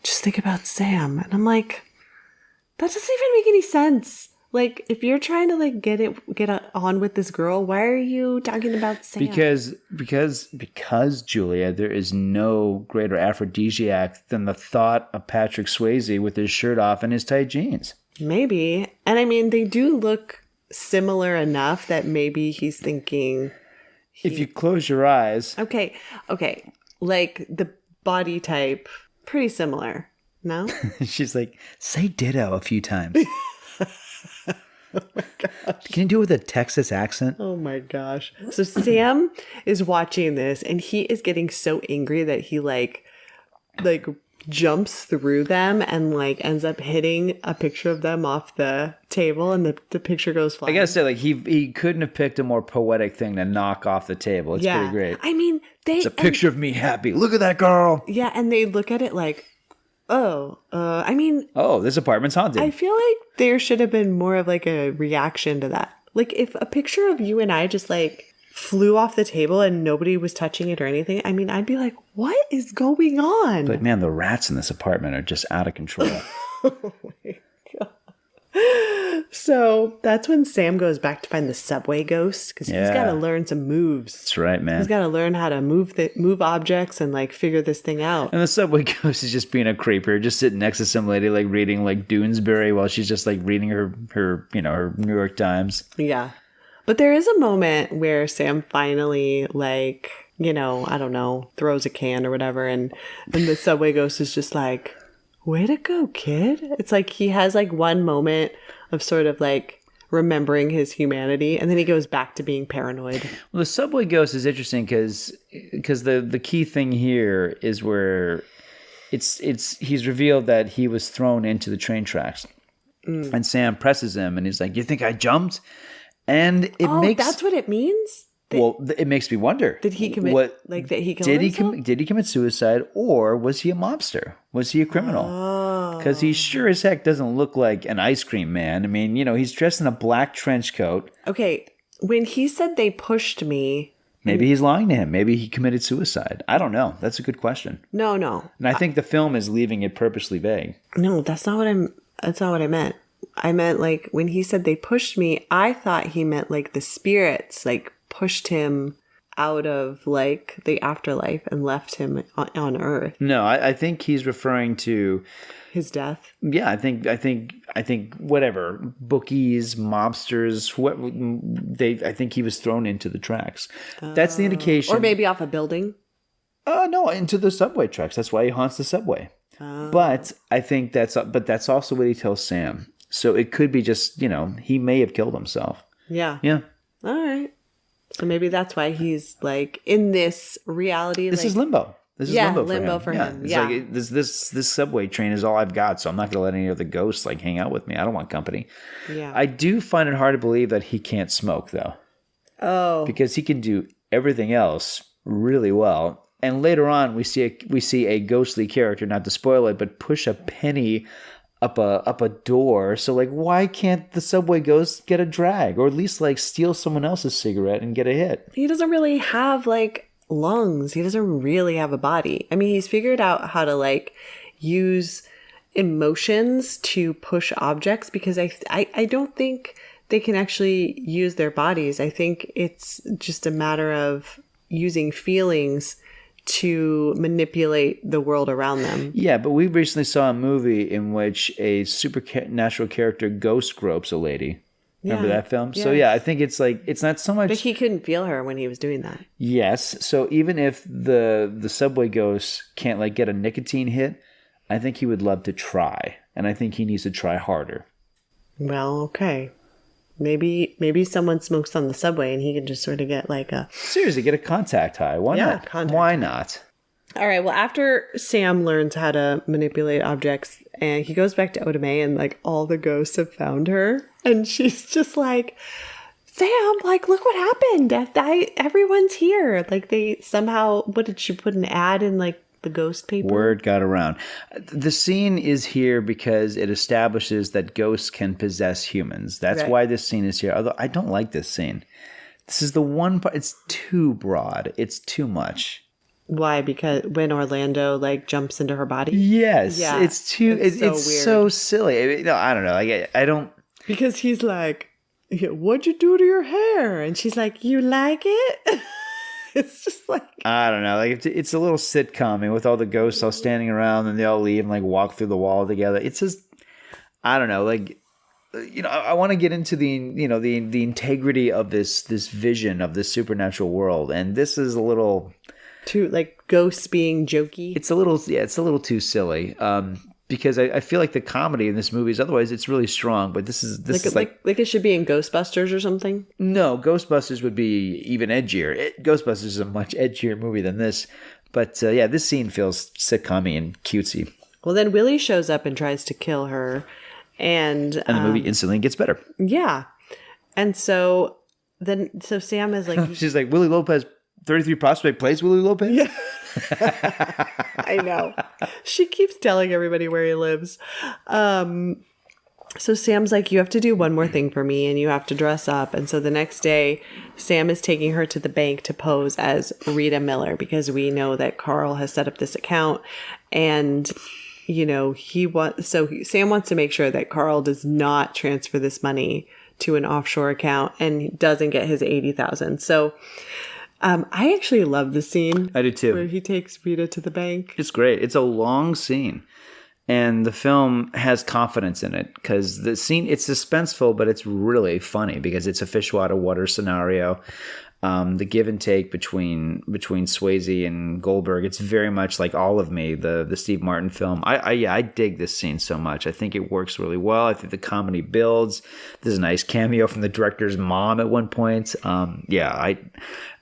just think about Sam. And I'm like, that doesn't even make any sense. Like, if you're trying to like get on with this girl, why are you talking about Sam? Because Julia, there is no greater aphrodisiac than the thought of Patrick Swayze with his shirt off and his tight jeans. Maybe. And I mean, they do look similar enough that maybe he's thinking. If you close your eyes. Okay. Like the body type, pretty similar. No? She's like, say ditto a few times. Oh my gosh. Can you do it with a Texas accent? Oh my gosh. So Sam is watching this and he is getting so angry that he like jumps through them and like ends up hitting a picture of them off the table, and the picture goes flying. I gotta say, like he couldn't have picked a more poetic thing to knock off the table. It's pretty great. I mean, it's a picture of me happy. Look at that girl. Yeah, and they look at it like, I mean, this apartment's haunted. I feel like there should have been more of like a reaction to that. Like if a picture of you and I just like flew off the table and nobody was touching it or anything, I mean, I'd be like, what is going on? But man, the rats in this apartment are just out of control. Oh my God. So that's when Sam goes back to find the subway ghost, because he's got to learn some moves. That's right, man. He's got to learn how to move objects and like figure this thing out. And the subway ghost is just being a creeper, just sitting next to some lady like reading like Doonesbury while she's just like reading her her New York Times. Yeah. But there is a moment where Sam finally like, I don't know, throws a can or whatever, and the subway ghost is just like, way to go, kid. It's like he has like one moment of sort of like remembering his humanity, and then he goes back to being paranoid. Well, the subway ghost is interesting because the key thing here is where he's revealed that he was thrown into the train tracks, and Sam presses him, and he's like, "You think I jumped?" And that's what it means. It makes me wonder. Did he commit that he killed himself? Did he commit suicide, or was he a mobster? Was he a criminal? Because he sure as heck doesn't look like an ice cream man. I mean, he's dressed in a black trench coat. Okay, when he said they pushed me, maybe he's lying to him. Maybe he committed suicide. I don't know. That's a good question. No. And I think the film is leaving it purposely vague. No, that's not what I meant. I meant like when he said they pushed me, I thought he meant like the spirits like pushed him out of like the afterlife and left him on Earth. No, I think he's referring to his death. Yeah, I think whatever, bookies, mobsters, I think he was thrown into the tracks. That's the indication. Or maybe off a building. No, into the subway tracks. That's why he haunts the subway. But I think that's also what he tells Sam. So it could be just, he may have killed himself. Yeah. Yeah. All right. So maybe that's why he's like in this reality. This is limbo. This is limbo for him. It's like this subway train is all I've got, so I'm not going to let any of the ghosts like hang out with me. I don't want company. Yeah. I do find it hard to believe that he can't smoke though. Oh. Because he can do everything else really well. And later on, we see a ghostly character, not to spoil it, but push a penny up a door. So like, why can't the subway ghost get a drag, or at least like steal someone else's cigarette and get a hit? He doesn't really have like lungs. He doesn't really have a body. I mean, he's figured out how to like use emotions to push objects, because I don't think they can actually use their bodies. I think it's just a matter of using feelings to manipulate the world around them. Yeah, but we recently saw a movie in which a supernatural character ghost gropes a lady. Remember that film? Yes. So yeah, I think it's like, it's not so much... But he couldn't feel her when he was doing that. Yes. So even if the subway ghost can't like get a nicotine hit, I think he would love to try. And I think he needs to try harder. Well, okay. Maybe someone smokes on the subway and he can just sort of get like a... Seriously, get a contact high. Why not? Why not? All right, well, after Sam learns how to manipulate objects, and he goes back to Otome, and like all the ghosts have found her, and she's just like, Sam, like, look what happened. Everyone's here. Like they somehow, what did she put an ad in like the ghost paper? Word got around. The scene is here because it establishes that ghosts can possess humans. That's why this scene is here. Although I don't like this scene. This is the one part. It's too broad. It's too much. Why? Because when Orlando like jumps into her body? Yes. Yeah. It's too. It's so weird. So silly. I mean, no, I don't know. Like I don't. Because he's like, "What'd you do to your hair?" And she's like, "You like it?" It's just like, I don't know. Like it's a little sitcom with all the ghosts all standing around and they all leave and like walk through the wall together. It's just, I don't know. Like, I want to get into the integrity of this vision of this supernatural world, and this is a little too like ghosts being jokey. It's a little too silly. Because I feel like the comedy in this movie is otherwise it's really strong, but this is like it should be in Ghostbusters or something. No, Ghostbusters would be even edgier. Ghostbusters is a much edgier movie than this, But yeah, this scene feels sitcom-y and cutesy. Well, then Willie shows up and tries to kill her. And the movie instantly gets better. Yeah. And so Sam is like... She's like, Willie Lopez, 33 Prospect Place, Willie Lopez? Yeah. I know. She keeps telling everybody where he lives. So Sam's like, you have to do one more thing for me and you have to dress up. And so the next day, Sam is taking her to the bank to pose as Rita Miller because we know that Carl has set up this account and, you know, Sam wants to make sure that Carl does not transfer this money to an offshore account and doesn't get his $80,000. So I actually love the scene. I do too. Where he takes Rita to the bank. It's great. It's a long scene. And the film has confidence in it because the scene, it's suspenseful, but it's really funny because it's a fish out of water scenario. The give and take between Swayze and Goldberg, it's very much like All of Me, the Steve Martin film. I dig this scene so much. I think it works really well. I think the comedy builds. There's a nice cameo from the director's mom at one point.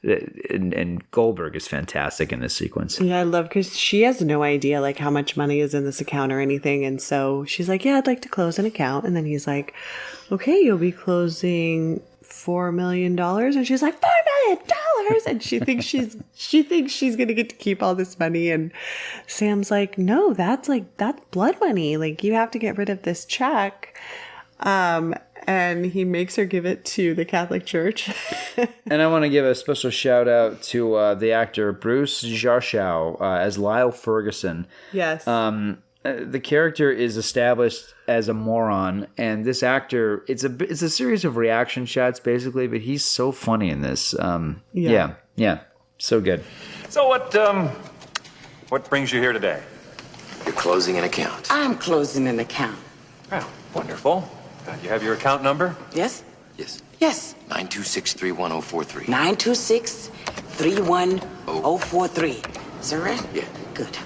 And Goldberg is fantastic in this sequence. Yeah, I love because she has no idea like how much money is in this account or anything, and so she's like, "Yeah, I'd like to close an account," and then he's like, "Okay, you'll be closing $4 million," and she's like, $4 million, and she thinks she's gonna get to keep all this money, and Sam's like, "No, that's blood money. Like you have to get rid of this check." And he makes her give it to the Catholic Church. And I want to give a special shout out to the actor Bruce Jarshow as Lyle Ferguson. Yes. The character is established as a moron, and this actor, it's a series of reaction shots basically, but he's so funny in this. Yeah, so good. So what brings you here today? You're closing an account. I'm closing an account. Well, wonderful. You have your account number? Yes? Yes. Yes. 926-31043. 926-31043. Is that right? Yeah. Good.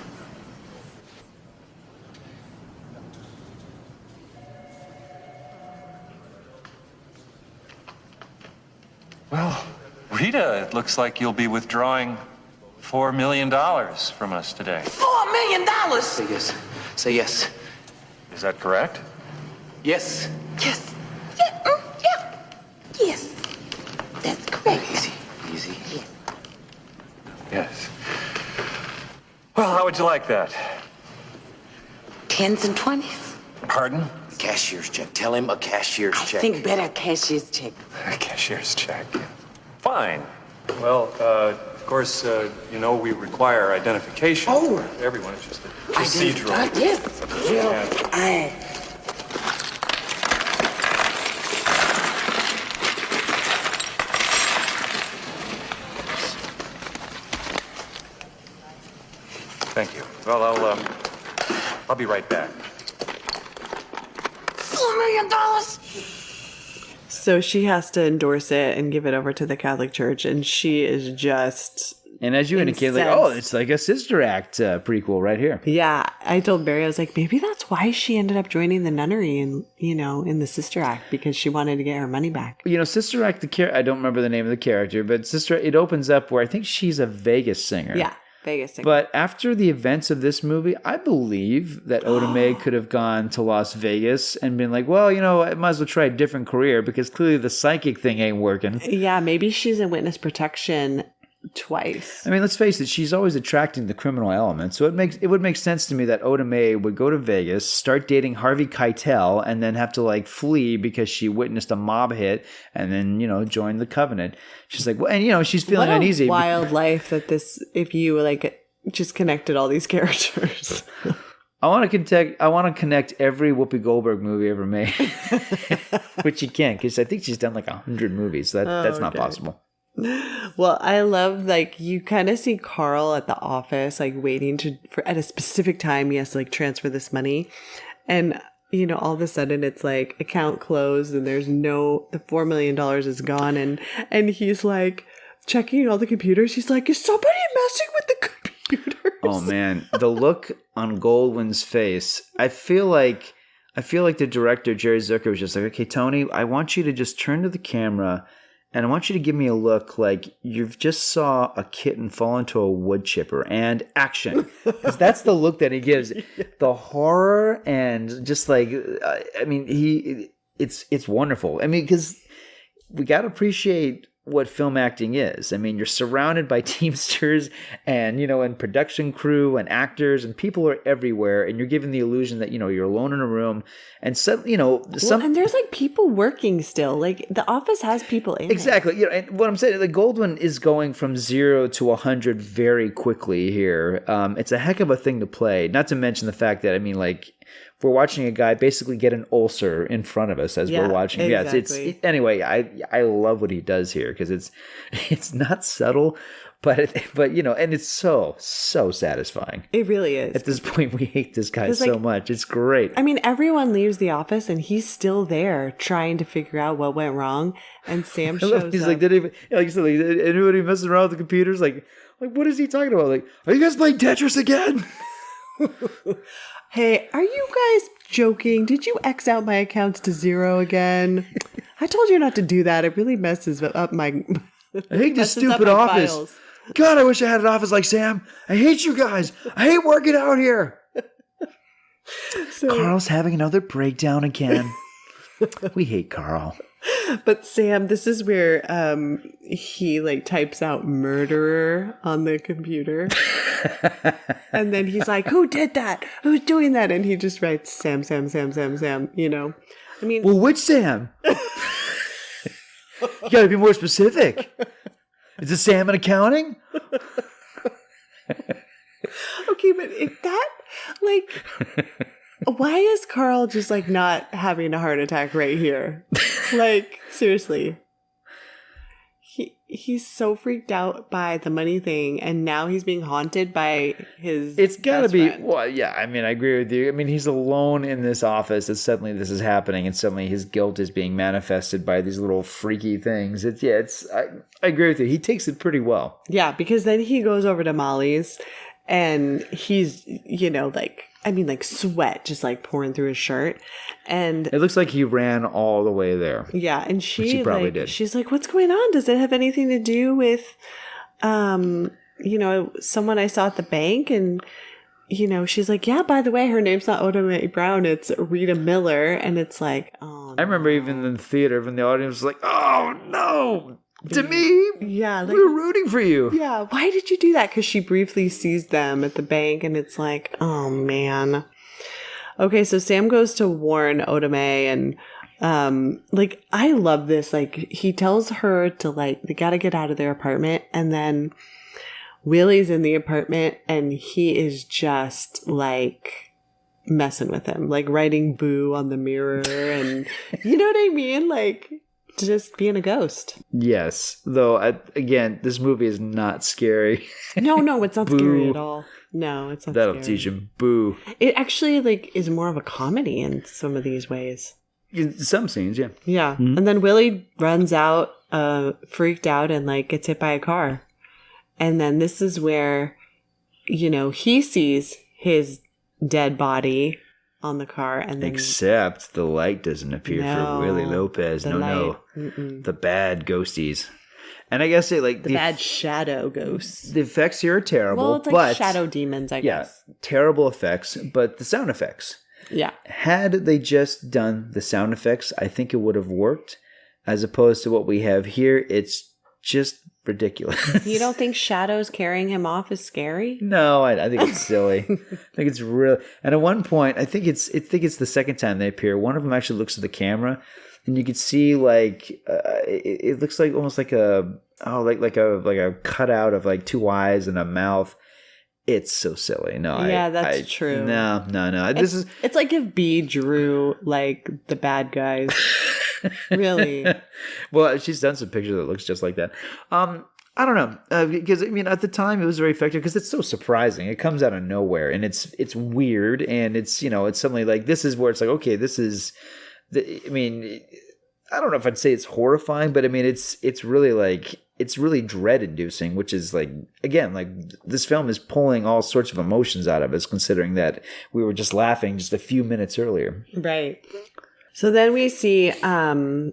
Well, Rita, it looks like you'll be withdrawing $4 million from us today. $4 million! Say yes. Say yes. Is that correct? Yes. Yes. Yeah. Yeah. Yes. That's correct. Easy. Easy. Yeah. Yes. Well, how would you like that? 10s and 20s. Pardon? Cashier's check. Tell him a cashier's I check. think better cashier's check. A cashier's check. Fine. Well, of course, we require identification. Oh. For everyone, it's just a procedural. Yes. Yeah. Thank you. Well, I'll be right back. $4 million! So she has to endorse it and give it over to the Catholic Church, and she is just... And as you indicated, like, it's like a Sister Act prequel right here. Yeah, I told Barry, I was like, maybe that's why she ended up joining the nunnery in the Sister Act, because she wanted to get her money back. Sister Act, I don't remember the name of the character, but it opens up where I think she's a Vegas singer. Yeah. Vegas singer. But after the events of this movie, I believe that Oda Mae could have gone to Las Vegas and been like, well, I might as well try a different career because clearly the psychic thing ain't working. Yeah, maybe she's in witness protection twice. I mean, let's face it, she's always attracting the criminal element. So it would make sense to me that Oda Mae would go to Vegas, start dating Harvey Keitel, and then have to flee because she witnessed a mob hit and then, join the Covenant. She's like, well, and she's feeling what a uneasy. Wild life that if you just connected all these characters. I want to connect every Whoopi Goldberg movie ever made, which you can't because I think she's done 100 movies. So that's not possible. Well, I love you kind of see Carl at the office waiting at a specific time he has to transfer this money, and all of a sudden it's account closed and there's the $4 million is gone, and he's checking all the computers. He's like, is somebody messing with the computers? Oh man, the look on Goldwyn's face. I feel like the director Jerry Zucker was just like, okay, Tony, I want you to just turn to the camera And I want you to give me a look like you've just saw a kitten fall into a wood chipper and action. Because that's the look that he gives. The horror and just like, it's wonderful. I mean, because we got to appreciate what film acting is. I mean, you're surrounded by teamsters and, and production crew and actors, and people are everywhere, and you're given the illusion that, you're alone in a room. And and there's like people working still. Like the office has people in exactly. it. And what I'm saying, the Goldwyn is going from 0 to 100 very quickly here. It's a heck of a thing to play. Not to mention the fact that, we're watching a guy basically get an ulcer in front of us as we're watching. Exactly. Yes, anyway, I love what he does here because it's not subtle, but and it's so satisfying. It really is. At this point, we hate this guy so much. It's great. Everyone leaves the office and he's still there trying to figure out what went wrong. And Sam shows He's up. like, like you said, anybody messing around with the computers? Like what is he talking about? Like, are you guys playing Tetris again? Hey, are you guys joking? Did you X out my accounts to 0 again? I told you not to do that. It really messes up my... I hate this stupid office. Files. God, I wish I had an office like Sam. I hate you guys. I hate working out here. Carl's having another breakdown again. We hate Carl. But Sam, this is where he like types out murderer on the computer. And then he's like, who did that? Who's doing that? And he just writes Sam, Well, which Sam? You gotta be more specific. Is it Sam in accounting? Okay, but if that, like, why is Carl just like not having a heart attack right here? Like, seriously. He's so freaked out by the money thing, and now he's being haunted by his It's gotta be friend. well, yeah, I agree with you. He's alone in this office and suddenly this is happening and suddenly his guilt is being manifested by these little freaky things. I agree with you. He takes it pretty well. Yeah, because then he goes over to Molly's and he's, like sweat just like pouring through his shirt. And It looks like he ran all the way there. yeah, and he probably did. She's like, what's going on? Does it have anything to do with, someone I saw at the bank? And, she's like, yeah, by the way, her name's not Oda Mae Brown. It's Rita Miller. And it's like, oh, I remember even in the theater when the audience was like, oh no, to me? yeah, like, We were rooting for you. yeah, why did you do that? Because she briefly sees them at the bank, and it's like, oh, man. Okay, so Sam goes to warn Oda Mae, and, I love this. Like, he tells her to, they got to get out of their apartment, and then Willie's in the apartment, and he is just, messing with him, writing boo on the mirror, and you know what I mean? Just being a ghost. Yes, though, again, this movie is not scary. No, it's not Boo. scary at all. No, it's not That'll scary. teach him. Boo. It actually is more of a comedy in some of these ways. In some scenes, yeah. Yeah. And then Willie runs out, freaked out, and gets hit by a car. And then this is where, he sees his dead body on the car, and then Except the light doesn't appear No, for Willie Lopez. the No. light. The bad ghosties. And I guess the bad shadow ghosts. The effects here are terrible. Well, it's but shadow demons, I guess. terrible effects, but the sound effects. Yeah. Had they just done the sound effects, I think it would have worked. As opposed to what we have here, it's just ridiculous. You don't think shadows carrying him off is scary? No, I think it's silly. I think it's real. And at one point, I think it's the second time they appear. One of them actually looks at the camera, and you could see it looks like almost like a cutout of two eyes and a mouth. It's so silly. No, Yeah, that's true. No. It's like if B drew the bad guys. Really? Well, she's done some pictures that looks just like that. I don't know, because at the time it was very effective because it's so surprising. It comes out of nowhere and it's weird, and it's it's suddenly this is where it's okay, this is. I don't know if I'd say it's horrifying, but it's really it's really dread-inducing, which is this film is pulling all sorts of emotions out of us, considering that we were just laughing just a few minutes earlier. Right. So then we see Sam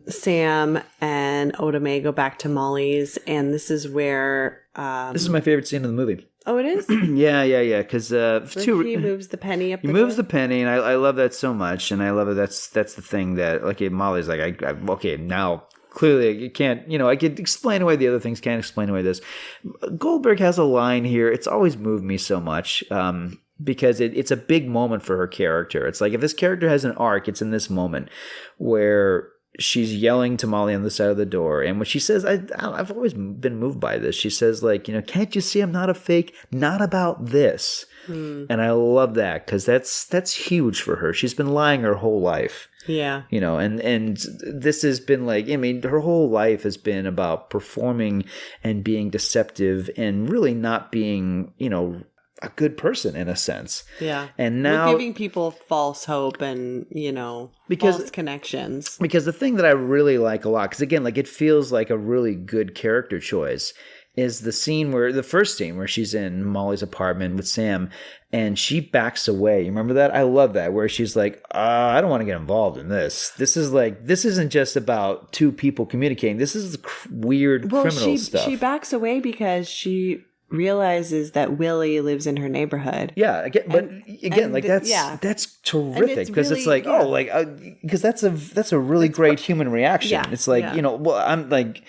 and and Oda Mae go back to Molly's, and this is where This is my favorite scene in the movie. Oh, it is? Yeah. Because He moves the penny up. He moves the penny, and I love that so much, and I love it. That's the thing that Molly's like, okay, now clearly you can't, I could explain away the other things, can't explain away this. Goldberg has a line here. It's always moved me so much. Because it's a big moment for her character. It's like if this character has an arc, it's in this moment where she's yelling to Molly on the side of the door. And when she says, I've always been moved by this. She says, like, can't you see I'm not a fake? Not about this. And I love that because that's huge for her. She's been lying her whole life. Yeah. And this has been like, her whole life has been about performing and being deceptive and really not being, a good person in a sense. Yeah. And now we're giving people false hope and, false connections. Because the thing that I really like a lot, because again, like it feels like a really good character choice, is the first scene where she's in Molly's apartment with Sam and she backs away. You remember that? I love that, where she's like, I don't want to get involved in this. This isn't just about two people communicating. This is weird criminal stuff. She backs away because she realizes that Willie lives in her neighborhood. Yeah, that's terrific because really, it's like, because that's a really great human reaction. Yeah, it's like, I'm like,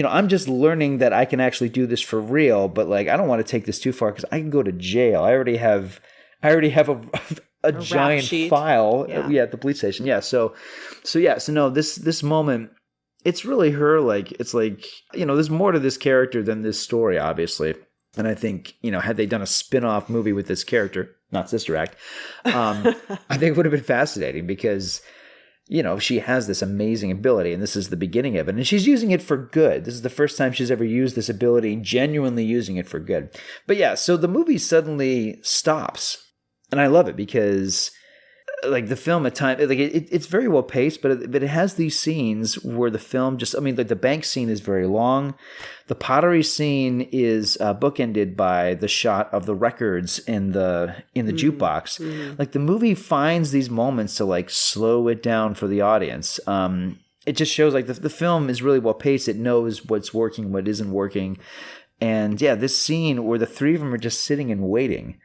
I'm just learning that I can actually do this for real, but like I don't want to take this too far because I can go to jail. I already have a giant file at the police station. Yeah, so no, this moment, it's really her. Like it's like, there's more to this character than this story, obviously. And I think, had they done a spin-off movie with this character, not Sister Act, I think it would have been fascinating because, she has this amazing ability and this is the beginning of it. And she's using it for good. This is the first time she's ever used this ability, genuinely using it for good. But yeah, so the movie suddenly stops. And I love it because like the film at times, like it's very well paced, but it has these scenes where the film just, like the bank scene is very long. The pottery scene is bookended by the shot of the records in the jukebox. Mm-hmm. Like the movie finds these moments to like slow it down for the audience. It just shows like the film is really well paced. It knows what's working, what isn't working. And yeah, this scene where the three of them are just sitting and waiting.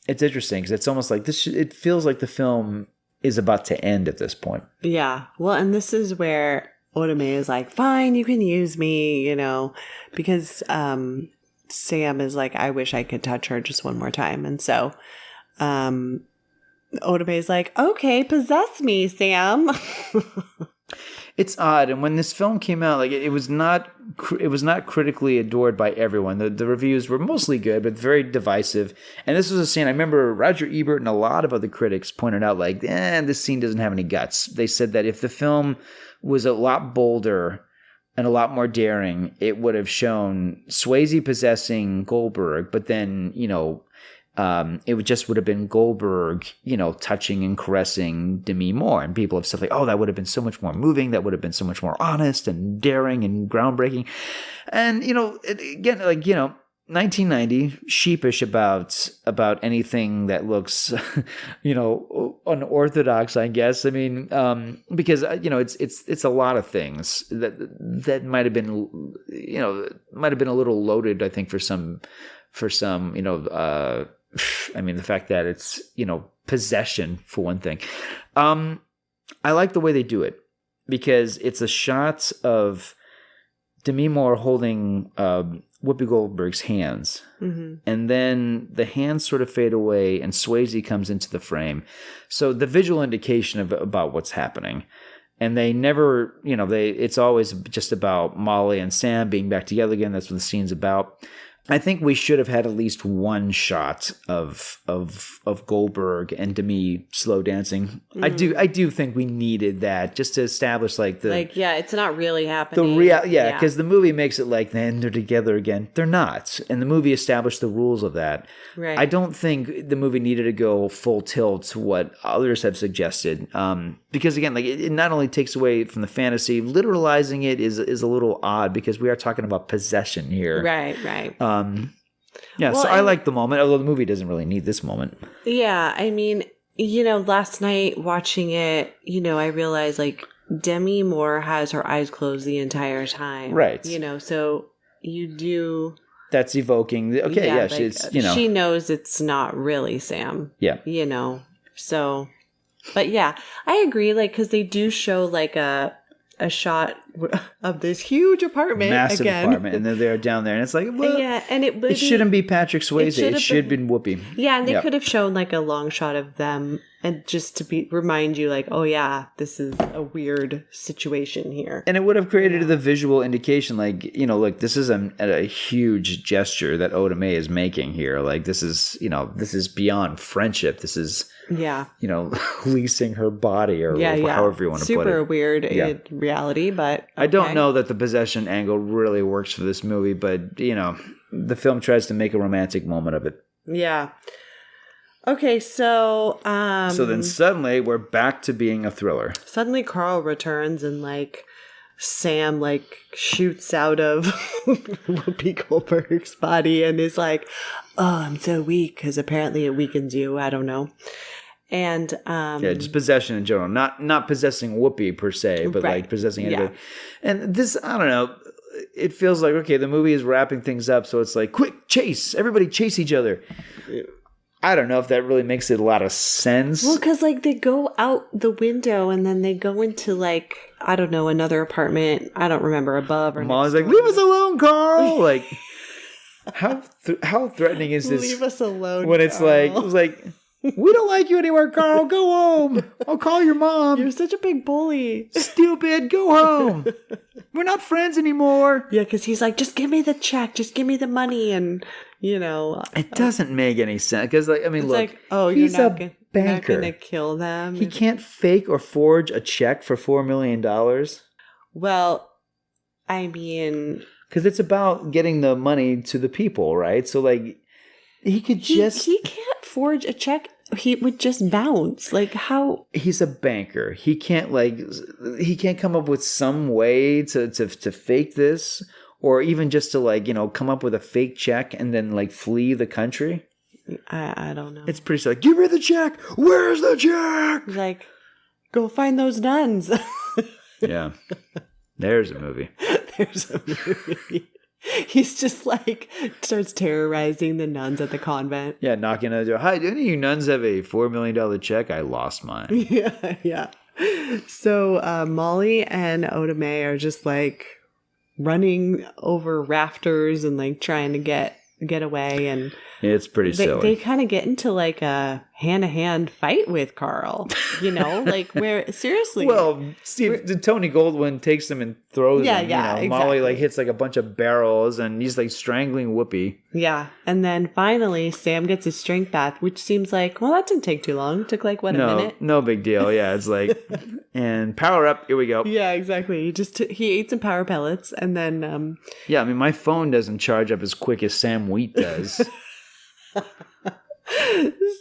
It's interesting because it's almost like this. It feels like the film is about to end at this point. Yeah. Well, and this is where Oda Mae is like, fine, you can use me, because Sam is like, I wish I could touch her just one more time. And so Oda Mae is like, okay, possess me, Sam. It's odd, and when this film came out, like it was not critically adored by everyone. The reviews were mostly good, but very divisive. And this was a scene I remember Roger Ebert and a lot of other critics pointed out, like, this scene doesn't have any guts. They said that if the film was a lot bolder and a lot more daring, it would have shown Swayze possessing Goldberg, but then it would have been Goldberg, touching and caressing Demi Moore. And people have said like, that would have been so much more moving. That would have been so much more honest and daring and groundbreaking. And, again, like, 1990, sheepish about anything that looks, unorthodox, I guess. I mean, because, it's a lot of things that might have been, a little loaded, I think, for some, the fact that it's, possession for one thing. I like the way they do it because it's a shot of Demi Moore holding Whoopi Goldberg's hands. Mm-hmm. And then the hands sort of fade away and Swayze comes into the frame. So the visual indication about what's happening. And they never, it's always just about Molly and Sam being back together again. That's what the scene's about. I think we should have had at least one shot of Goldberg and Demi slow dancing. Mm. I do think we needed that just to establish it's not really happening. Because the movie makes it like then they're together again. They're not, and the movie established the rules of that. Right. I don't think the movie needed to go full tilt to what others have suggested. Because again, like it not only takes away from the fantasy, literalizing it is a little odd because we are talking about possession here. Right. So I like the moment, although the movie doesn't really need this moment. Yeah, I mean, last night watching it, I realized like Demi Moore has her eyes closed the entire time. Right. So you do... That's evoking... Okay, yeah, she knows it's not really Sam. Yeah. So... But yeah, I agree, because they do show, a shot of this huge apartment. Massive again. apartment, and they're down there, and it's like, well, yeah, and it shouldn't be Patrick Swayze. It should have been Whoopi. Yeah, and they could have shown a long shot of them, and just to remind you, oh yeah, this is a weird situation here. And it would have created the visual indication, look, this is a huge gesture that Oda Mae is making here. This is beyond friendship. This is leasing her body or however you want to put it. Super weird in reality, but okay. I don't know that the possession angle really works for this movie, but the film tries to make a romantic moment of it. Yeah. Okay, so so then suddenly we're back to being a thriller. Suddenly Carl returns and Sam shoots out of Whoopi Goldberg's body and is like, "Oh, I'm so weak," because apparently it weakens you. I don't know. And just possession in general, not possessing Whoopi per se, but possessing anybody. Yeah. And this, I don't know. It feels like, okay, the movie is wrapping things up, so it's quick chase, everybody chase each other. I don't know if that really makes it a lot of sense. Well, because they go out the window and then they go into I don't know, another apartment. I don't remember, above or Molly's like, "Leave us alone, Carl!" How threatening is this? Leave us alone. When it's Carl. We don't like you anymore, Carl. Go home. I'll call your mom. You're such a big bully. Stupid. Go home. We're not friends anymore. Yeah, because he's like, just give me the check. Just give me the money. And, It doesn't make any sense. Because, look, he's a banker. You're not going to kill them. He can't fake or forge a check for $4 million. Well, I mean... Because it's about getting the money to the people, right? So, he could just... He can't forge a check. He would just bounce. How? He's a banker. He can't he can't come up with some way to fake this, or even just to come up with a fake check and then flee the country. I don't know. It's pretty silly. Give me the check. Where's the check? Go find those nuns. Yeah. There's a movie. There's a movie. He's just starts terrorizing the nuns at the convent. Yeah, knocking on the door. Hi, do any of you nuns have a $4 million check? I lost mine. Yeah. So Molly and Oda Mae are just running over rafters and trying to get away, and it's pretty silly. They kind of get into a hand-to-hand fight with Carl, where seriously. Well, Tony Goldwyn takes them and throws them. Yeah, exactly. Molly hits a bunch of barrels, and he's strangling Whoopi. Yeah, and then finally Sam gets his strength back, which seems well, that didn't take too long. It took a minute. No big deal. Yeah, it's and power up. Here we go. Yeah, exactly. He ate some power pellets, and then yeah, I mean, my phone doesn't charge up as quick as Sam Wheat does.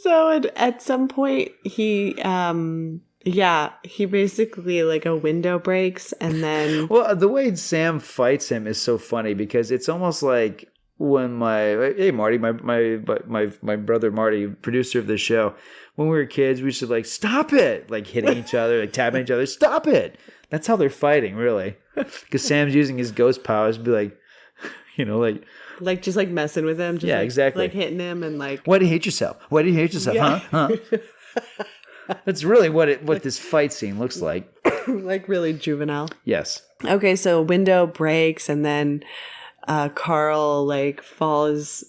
So at some point he basically a window breaks, and then the way Sam fights him is so funny because it's almost like when my brother Marty, producer of the show, when we were kids, we used to stop it, hitting each other, tapping each other, stop it. That's how they're fighting, really, because Sam's using his ghost powers to be just messing with him, just exactly, hitting him and why do you hate yourself? Why do you hate yourself? Yeah. Huh? That's really what this fight scene looks like. Really juvenile. Yes. Okay, so window breaks, and then Carl like falls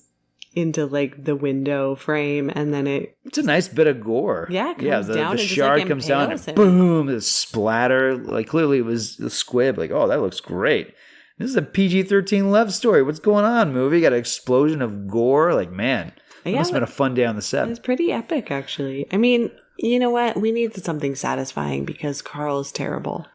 into like the window frame, and then it's a nice bit of gore. Yeah, it comes down the and shard just, like, comes down and impales him. boom, the splatter. Like clearly it was the squib. Like, oh, that looks great. This is a PG-13 love story. What's going on, movie? Got an explosion of gore. Like, man, it must have been a fun day on the set. It's pretty epic, actually. I mean, you know what? We needed something satisfying because Carl is terrible.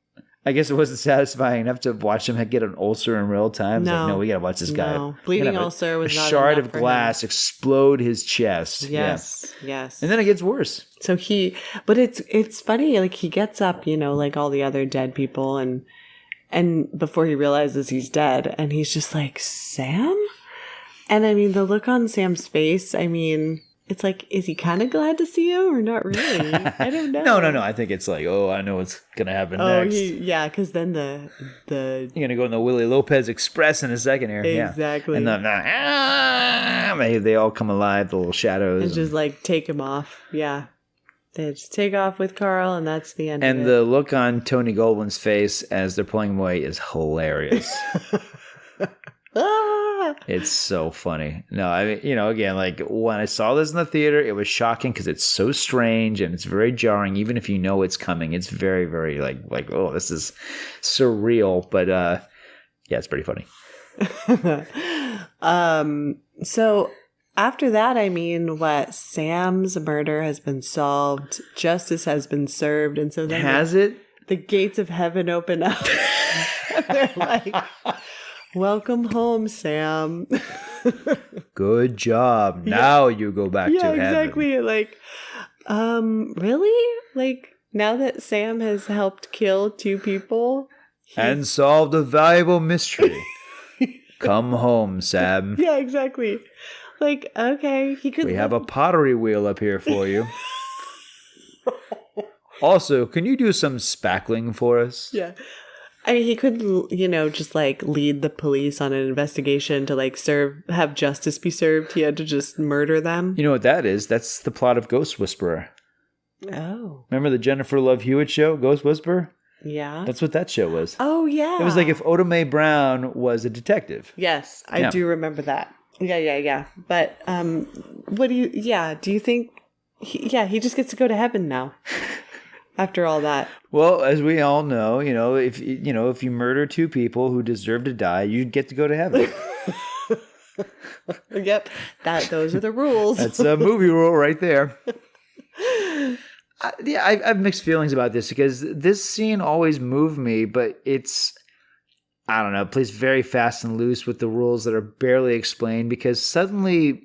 I guess it wasn't satisfying enough to watch him get an ulcer in real time. It's like, no, we got to watch this guy. No. Bleeding ulcer was not a shard enough of glass explode his chest. Yes, yes. And then it gets worse. So but it's funny. Like, he gets up, you know, like all the other dead people, and before he realizes he's dead, and he's just like, Sam? And I mean, the look on Sam's face, I mean, it's like, is he kind of glad to see him or not really? I don't know. No. I think it's like, oh, I know what's gonna happen next. Because then the You're gonna go in the Willie Lopez Express in a second here. Exactly. Yeah. And then they all come alive, the little shadows. and just like take him off. Yeah. They just take off with Carl, and that's the end of it. And the look on Tony Goldwyn's face as they're pulling him away is hilarious. It's so funny. No, I mean, you know, again, like when I saw this in the theater, it was shocking because it's so strange and it's very jarring. Even if you know it's coming, it's very, very like, oh, this is surreal. But yeah, it's pretty funny. So after that, I mean, Sam's murder has been solved, justice has been served, and so then the gates of heaven open up. They're like, welcome home, Sam. Good job. Now you go back to heaven. Yeah, exactly. Like, really? Like, now that Sam has helped kill 2 people and solved a valuable mystery. Come home, Sam. Yeah, exactly. Like, okay, he could. We have a pottery wheel up here for you. Also, can you do some spackling for us? Yeah. I mean, he could, you know, just like lead the police on an investigation to like have justice be served. He had to just murder them. You know what that is? That's the plot of Ghost Whisperer. Oh. Remember the Jennifer Love Hewitt show, Ghost Whisperer? Yeah. That's what that show was. Oh, yeah. It was like if Oda Mae Brown was a detective. Yes, I do remember that. Yeah. But what do you think? He just gets to go to heaven now. After all that. Well, as we all know, if you murder 2 people who deserve to die, you get to go to heaven. Yep. Those are the rules. That's a movie rule right there. I have mixed feelings about this because this scene always moved me, but it's, I don't know, it plays very fast and loose with the rules that are barely explained because suddenly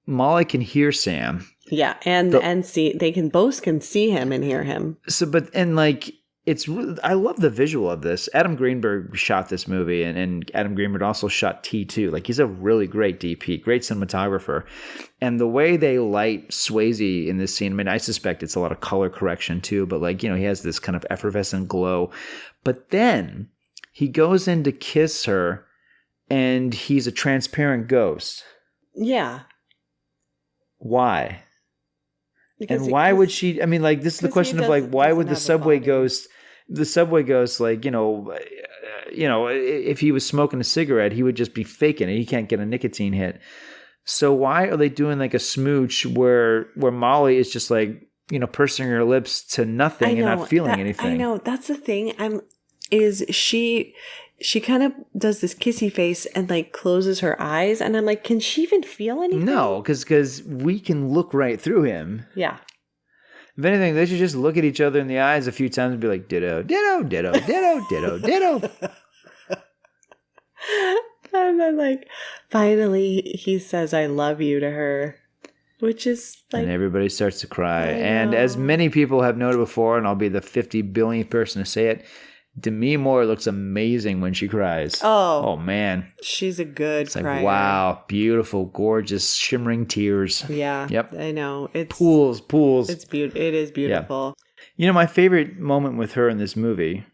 Molly can hear Sam. Yeah, and see, they both can see him and hear him. So, I love the visual of this. Adam Greenberg shot this movie, and Adam Greenberg also shot T2. Like, he's a really great DP, great cinematographer. And the way they light Swayze in this scene, I mean, I suspect it's a lot of color correction too, but he has this kind of effervescent glow. But then he goes in to kiss her, and he's a transparent ghost. Yeah. Why? And why would she? I mean, this is the question of why would the subway ghost? The subway ghost, if he was smoking a cigarette, he would just be faking it. He can't get a nicotine hit. So why are they doing a smooch where Molly is just pursing her lips to nothing and not feeling anything? I know, that's the thing. She kind of does this kissy face and closes her eyes, and I'm like, can she even feel anything? No, because we can look right through him. Yeah. If anything, they should just look at each other in the eyes a few times and be like, ditto, ditto, ditto, ditto, ditto, ditto. And then finally he says, I love you to her, which is and everybody starts to cry. And as many people have noted before, and I'll be the 50 billionth person to say it, Demi Moore looks amazing when she cries. Oh man. She's a good crier. Wow, beautiful, gorgeous, shimmering tears. Yeah. Yep. I know. It's pools. It is beautiful. Yeah. My favorite moment with her in this movie,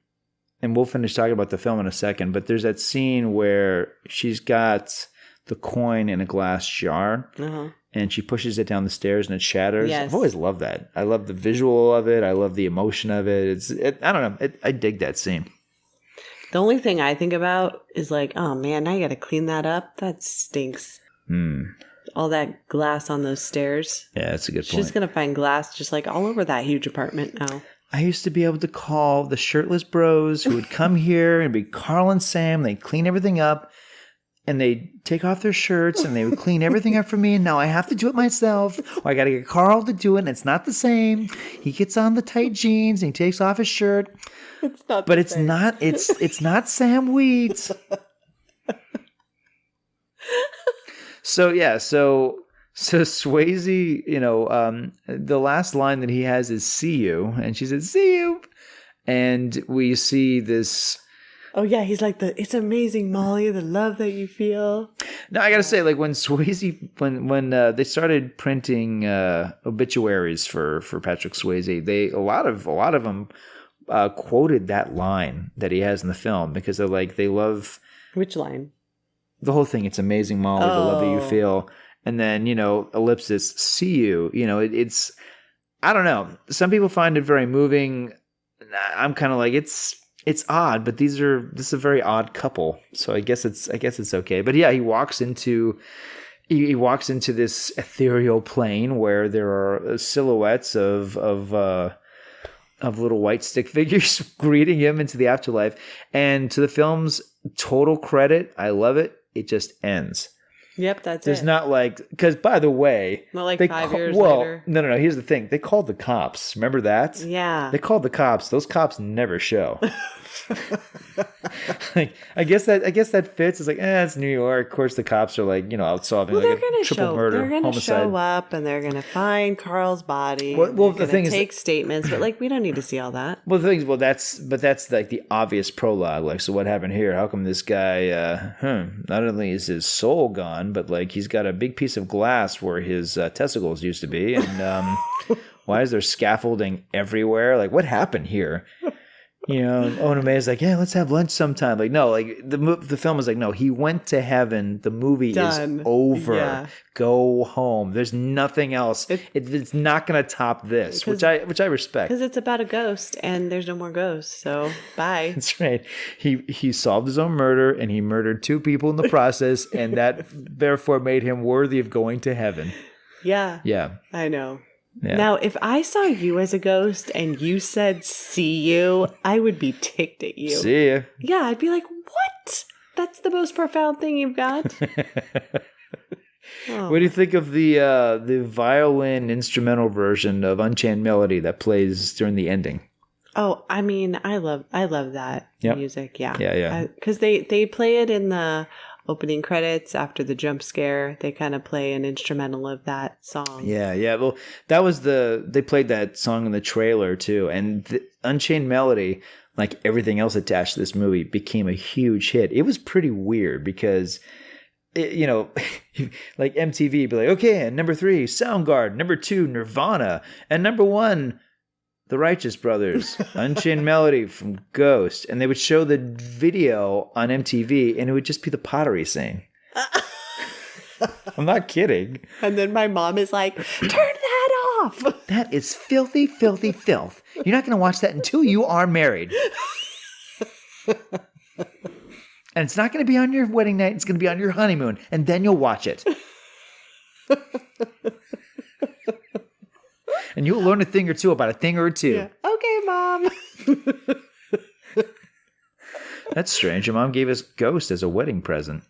and we'll finish talking about the film in a second, but there's that scene where she's got the coin in a glass jar. Uh-huh. And she pushes it down the stairs and it shatters. Yes. I've always loved that. I love the visual of it. I love the emotion of it. I don't know. I dig that scene. The only thing I think about is oh man, I got to clean that up. That stinks. All that glass on those stairs. Yeah, that's a good point. She's going to find glass just all over that huge apartment now. I used to be able to call the shirtless bros who would come here and be Carl and Sam. They'd clean everything up. And they'd take off their shirts and they would clean everything up for me. And now I have to do it myself. Or I got to get Carl to do it. And it's not the same. He gets on the tight jeans and he takes off his shirt. It's not but it's not, it's not Sam Wheat. So Swayze, the last line that he has is "see you," and she said "see you," and we see this Oh yeah, he's like it's amazing, Molly, the love that you feel. No, I gotta say, like when Swayze, when they started printing obituaries for Patrick Swayze, a lot of them quoted that line that he has in the film because they're like they love Which line? the whole thing. It's amazing, Molly, the love that you feel, and then ellipsis, see you. It's I don't know. Some people find it very moving. I'm kind of like it's odd, but this is a very odd couple. So I guess it's okay. But yeah, he walks into this ethereal plane where there are silhouettes of little white stick figures greeting him into the afterlife. And to the film's total credit, I love it. It just ends. Yep, that's There's it. not because by the way, not like 5 years later. No. Here's the thing: they called the cops. Remember that? Yeah. They called the cops. Those cops never show. Like, I guess that fits. It's like, it's New York. Of course, the cops are like, out solving Well, like they're gonna triple murder, They're gonna homicide. show up and they're gonna find Carl's body. Well, they're the thing gonna is, take statements, but like we don't need to see all that. Well, the thing is, that's like the obvious prologue. Like, so what happened here? How come this guy? Not only is his soul gone, but like he's got a big piece of glass where his testicles used to be, and why is there scaffolding everywhere? Like, what happened here? Ona Mae is like, yeah, let's have lunch sometime. Like, no, like the film is like, no, he went to heaven. The movie Done. is over. Yeah. Go home. There's nothing else. It's not going to top this, which I respect. Because it's about a ghost and there's no more ghosts. So bye. That's right. He solved his own murder and he murdered 2 people in the process, and that therefore made him worthy of going to heaven. Yeah. Yeah. I know. Yeah. Now, if I saw you as a ghost and you said "see you," I would be ticked at you. See ya. Yeah, I'd be like, "What? That's the most profound thing you've got." What do you think of the violin instrumental version of Unchained Melody that plays during the ending? Oh, I mean, I love that music. Yeah, Yeah. Because they play it in the opening credits after the jump scare. They kind of play an instrumental of that song. Yeah. Well, that was they played that song in the trailer too, and the Unchained Melody, like everything else attached to this movie, became a huge hit. It was pretty weird because, like MTV be like, okay, and number 3, Soundgarden, number 2, Nirvana, and number 1, The Righteous Brothers, Unchained Melody from Ghost. And they would show the video on MTV and it would just be the pottery scene. I'm not kidding. And then my mom is like, "Turn that off." That is filthy, filthy filth. You're not going to watch that until you are married. And it's not going to be on your wedding night. It's going to be on your honeymoon. And then you'll watch it. And you'll learn a thing or two about a thing or two. Yeah. Okay, Mom. That's strange. Your mom gave us Ghost as a wedding present.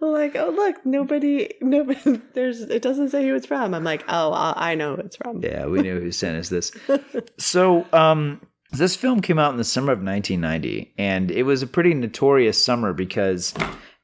Like, oh look, nobody. It doesn't say who it's from. I'm like, oh, I know who it's from. Yeah, we knew who sent us this. So, this film came out in the summer of 1990, and it was a pretty notorious summer because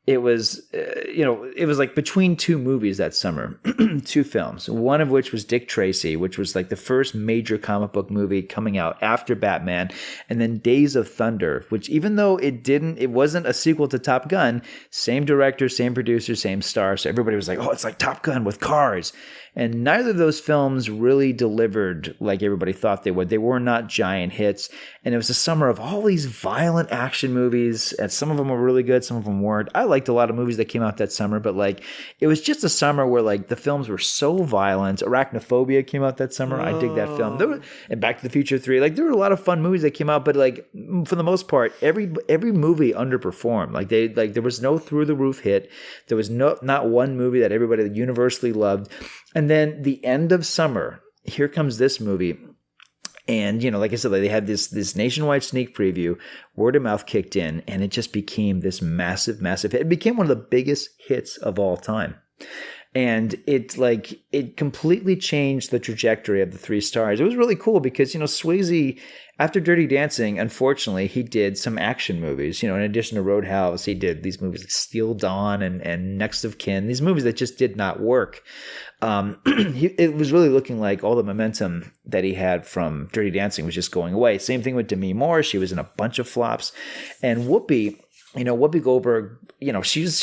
it was, it was like between 2 movies that summer, 2 films, one of which was Dick Tracy, which was like the first major comic book movie coming out after Batman, and then Days of Thunder, which even though it wasn't a sequel to Top Gun, same director, same producer, same star, so everybody was like, oh, it's like Top Gun with cars. And neither of those films really delivered like everybody thought they would. They were not giant hits. And it was a summer of all these violent action movies. And some of them were really good. Some of them weren't. I liked a lot of movies that came out that summer. But like, it was just a summer where like the films were so violent. Arachnophobia came out that summer. I dig that film. And Back to the Future 3. Like, there were a lot of fun movies that came out. But like, for the most part, every movie underperformed. Like, there was no through the roof hit. There was not one movie that everybody universally loved. And then the end of summer, here comes this movie. And, like I said, they had this nationwide sneak preview, word of mouth kicked in, and it just became this massive, massive hit. It became one of the biggest hits of all time. And it completely changed the trajectory of the 3 stars. It was really cool because, Swayze, after Dirty Dancing, unfortunately, he did some action movies. In addition to Roadhouse, he did these movies like Steel Dawn and Next of Kin, these movies that just did not work. It was really looking like all the momentum that he had from Dirty Dancing was just going away. Same thing with Demi Moore. She was in a bunch of flops. And Whoopi Goldberg, she's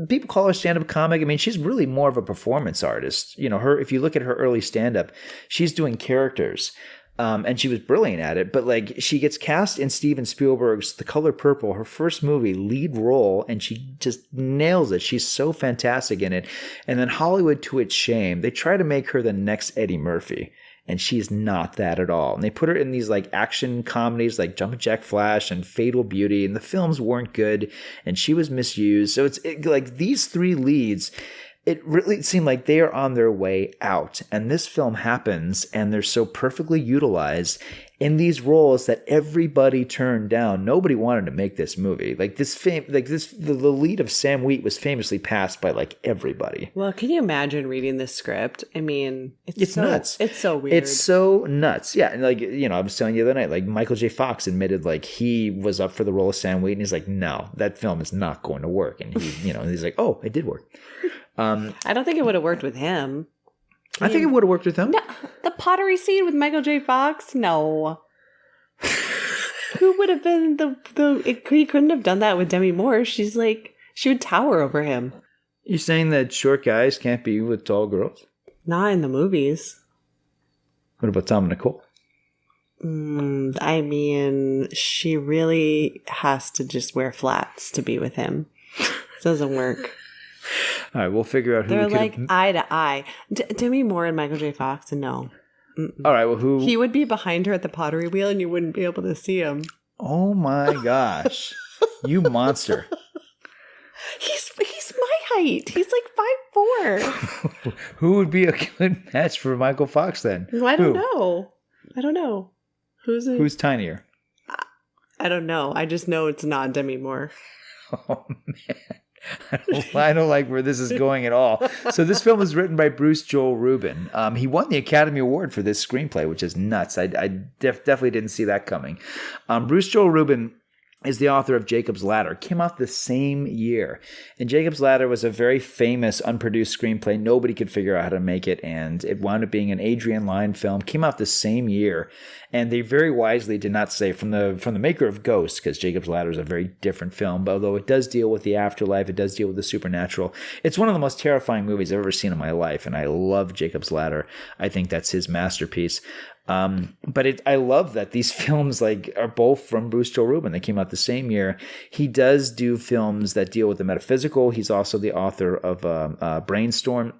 people call her stand-up comic. I mean, she's really more of a performance artist. If you look at her early stand-up, she's doing characters. And she was brilliant at it, but she gets cast in Steven Spielberg's The Color Purple, her first movie, lead role, and she just nails it. She's so fantastic in it. And then Hollywood, to its shame, they try to make her the next Eddie Murphy. And she's not that at all. And they put her in these action comedies like Jumpin' Jack Flash and Fatal Beauty, and the films weren't good, and she was misused. So it's these 3 leads, it really seemed like they are on their way out. And this film happens, and they're so perfectly utilized in these roles that everybody turned down. Nobody wanted to make this movie. The lead of Sam Wheat was famously passed by everybody. Well, can you imagine reading this script? I mean, it's so nuts. It's so weird. It's so nuts. Yeah, and I was telling you the other night, Michael J. Fox admitted he was up for the role of Sam Wheat, and he's like, no, that film is not going to work. And he, he's like, oh, it did work. I don't think it would have worked with him. I think it would have worked with him. No, the pottery scene with Michael J. Fox? No. Who would have been he couldn't have done that with Demi Moore. She would tower over him. You saying that short guys can't be with tall girls? Not in the movies. What about Tom and Nicole? I mean, she really has to just wear flats to be with him. It doesn't work. All right, we'll figure out who they're eye to eye. Demi Moore and Michael J. Fox, no. All right, well, who? He would be behind her at the pottery wheel, and you wouldn't be able to see him. Oh my gosh, you monster! He's my height. He's 5'4". Who would be a good match for Michael Fox then? Well, I don't know. Who's tinier? I don't know. I just know it's not Demi Moore. Oh man. I don't like where this is going at all. So this film was written by Bruce Joel Rubin. He won the Academy Award for this screenplay, which is nuts. I definitely didn't see that coming. Bruce Joel Rubin is the author of Jacob's Ladder. Came out the same year. And Jacob's Ladder was a very famous unproduced screenplay. Nobody could figure out how to make it. And it wound up being an Adrian Lyne film. Came out the same year. And they very wisely did not say from the maker of Ghost, because Jacob's Ladder is a very different film, but although it does deal with the afterlife, it does deal with the supernatural. It's one of the most terrifying movies I've ever seen in my life, and I love Jacob's Ladder. I think that's his masterpiece. But I love that these films are both from Bruce Joel Rubin. They came out the same year. He does do films that deal with the metaphysical. He's also the author of Brainstorm.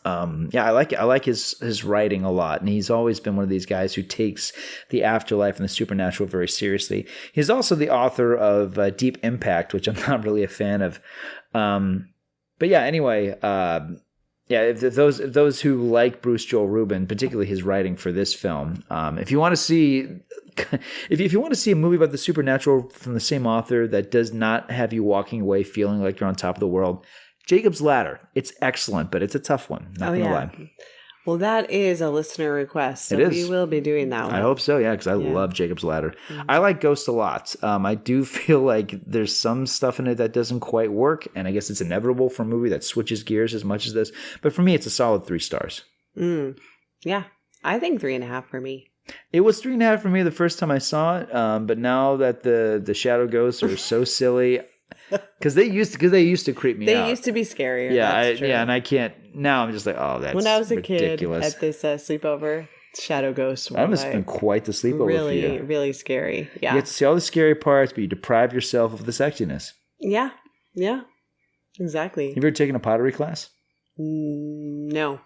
I like his writing a lot, and he's always been one of these guys who takes the afterlife and the supernatural very seriously. He's also the author of Deep Impact, which I'm not really a fan of. But yeah, anyway, if those who like Bruce Joel Rubin, particularly his writing for this film, if you want to see a movie about the supernatural from the same author that does not have you walking away feeling like you're on top of the world, Jacob's Ladder. It's excellent, but it's a tough one. Not gonna lie. Well, that is a listener request, so we will be doing that one. I hope so, yeah, because I love Jacob's Ladder. Mm-hmm. I like Ghost a lot. I do feel like there's some stuff in it that doesn't quite work, and I guess it's inevitable for a movie that switches gears as much as this. But for me, it's a solid 3 stars. Yeah, I think 3.5 for me. It was 3.5 for me the first time I saw it, but now that the shadow ghosts are so silly. Because they used to creep me out. They used to be scarier. Yeah, and I can't. Now I'm just like, oh, that's ridiculous. When I was a kid at this sleepover, shadow ghosts were that must have been quite the sleepover really, for you. Really scary. Yeah. You get to see all the scary parts, but you deprive yourself of the sexiness. Yeah, exactly. Have you ever taken a pottery class? No.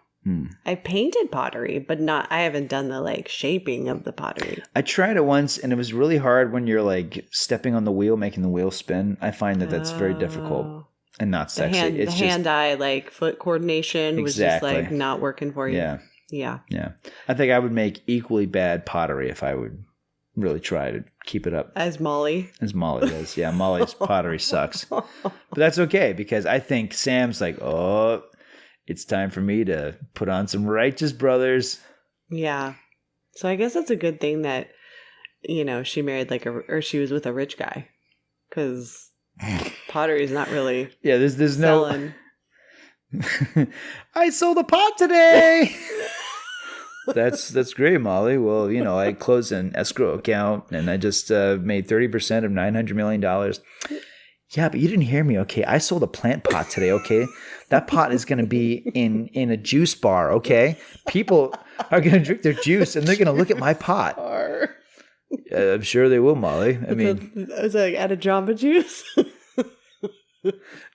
I painted pottery, but I haven't done the shaping of the pottery. I tried it once, and it was really hard when you're stepping on the wheel, making the wheel spin. I find that's very difficult and not sexy. The hand-eye foot coordination was just not working for you. Yeah. I think I would make equally bad pottery if I would really try to keep it up. As Molly does. Yeah, Molly's pottery sucks. But that's okay, because I think Sam's it's time for me to put on some Righteous Brothers. Yeah. So I guess it's a good thing that, you know, she married or she was with a rich guy. Because pottery is not really there's selling. I sold a pot today. That's great, Molly. Well, you know, I closed an escrow account and I just made 30% of $900 million. Yeah, but you didn't hear me, okay? I sold a plant pot today, okay? That pot is going to be in a juice bar, okay? People are going to drink their juice and they're going to look at my pot. I'm sure they will, Molly. It's like out of Jamba Juice.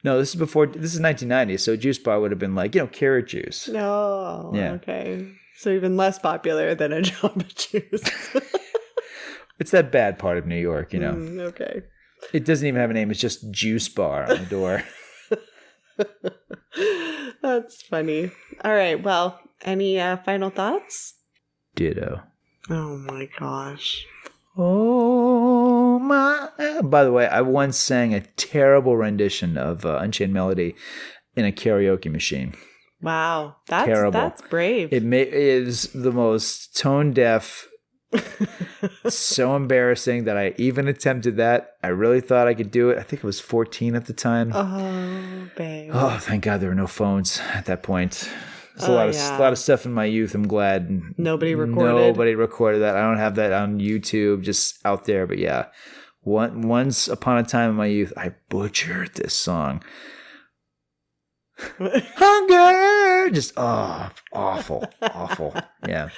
No, this is 1990, so juice bar would have been like, you know, carrot juice. No. Yeah. Okay. So even less popular than a Jamba Juice. It's that bad part of New York, you know. Okay. It doesn't even have a name. It's just juice bar on the door. That's funny. All right. Well, any final thoughts? Ditto. Oh my gosh. Oh my. By the way, I once sang a terrible rendition of Unchained Melody in a karaoke machine. Wow. That's terrible. That's brave. It is the most tone deaf. So embarrassing that I even attempted that. I really thought I could do it. I think I was 14 at the time. Oh, babe. Oh, thank God there were no phones at that point. There's a lot of stuff in my youth. I'm glad nobody recorded that. I don't have that on YouTube, just out there. But yeah, once upon a time in my youth, I butchered this song. Hunger, just awful. Yeah.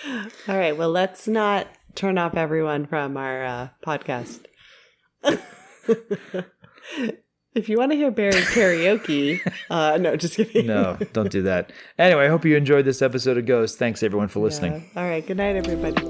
All right. Well, let's not turn off everyone from our podcast. If you want to hear Barry karaoke, no, just kidding. No, don't do that. Anyway, I hope you enjoyed this episode of Ghost. Thanks everyone for listening. Yeah. All right. Good night, everybody.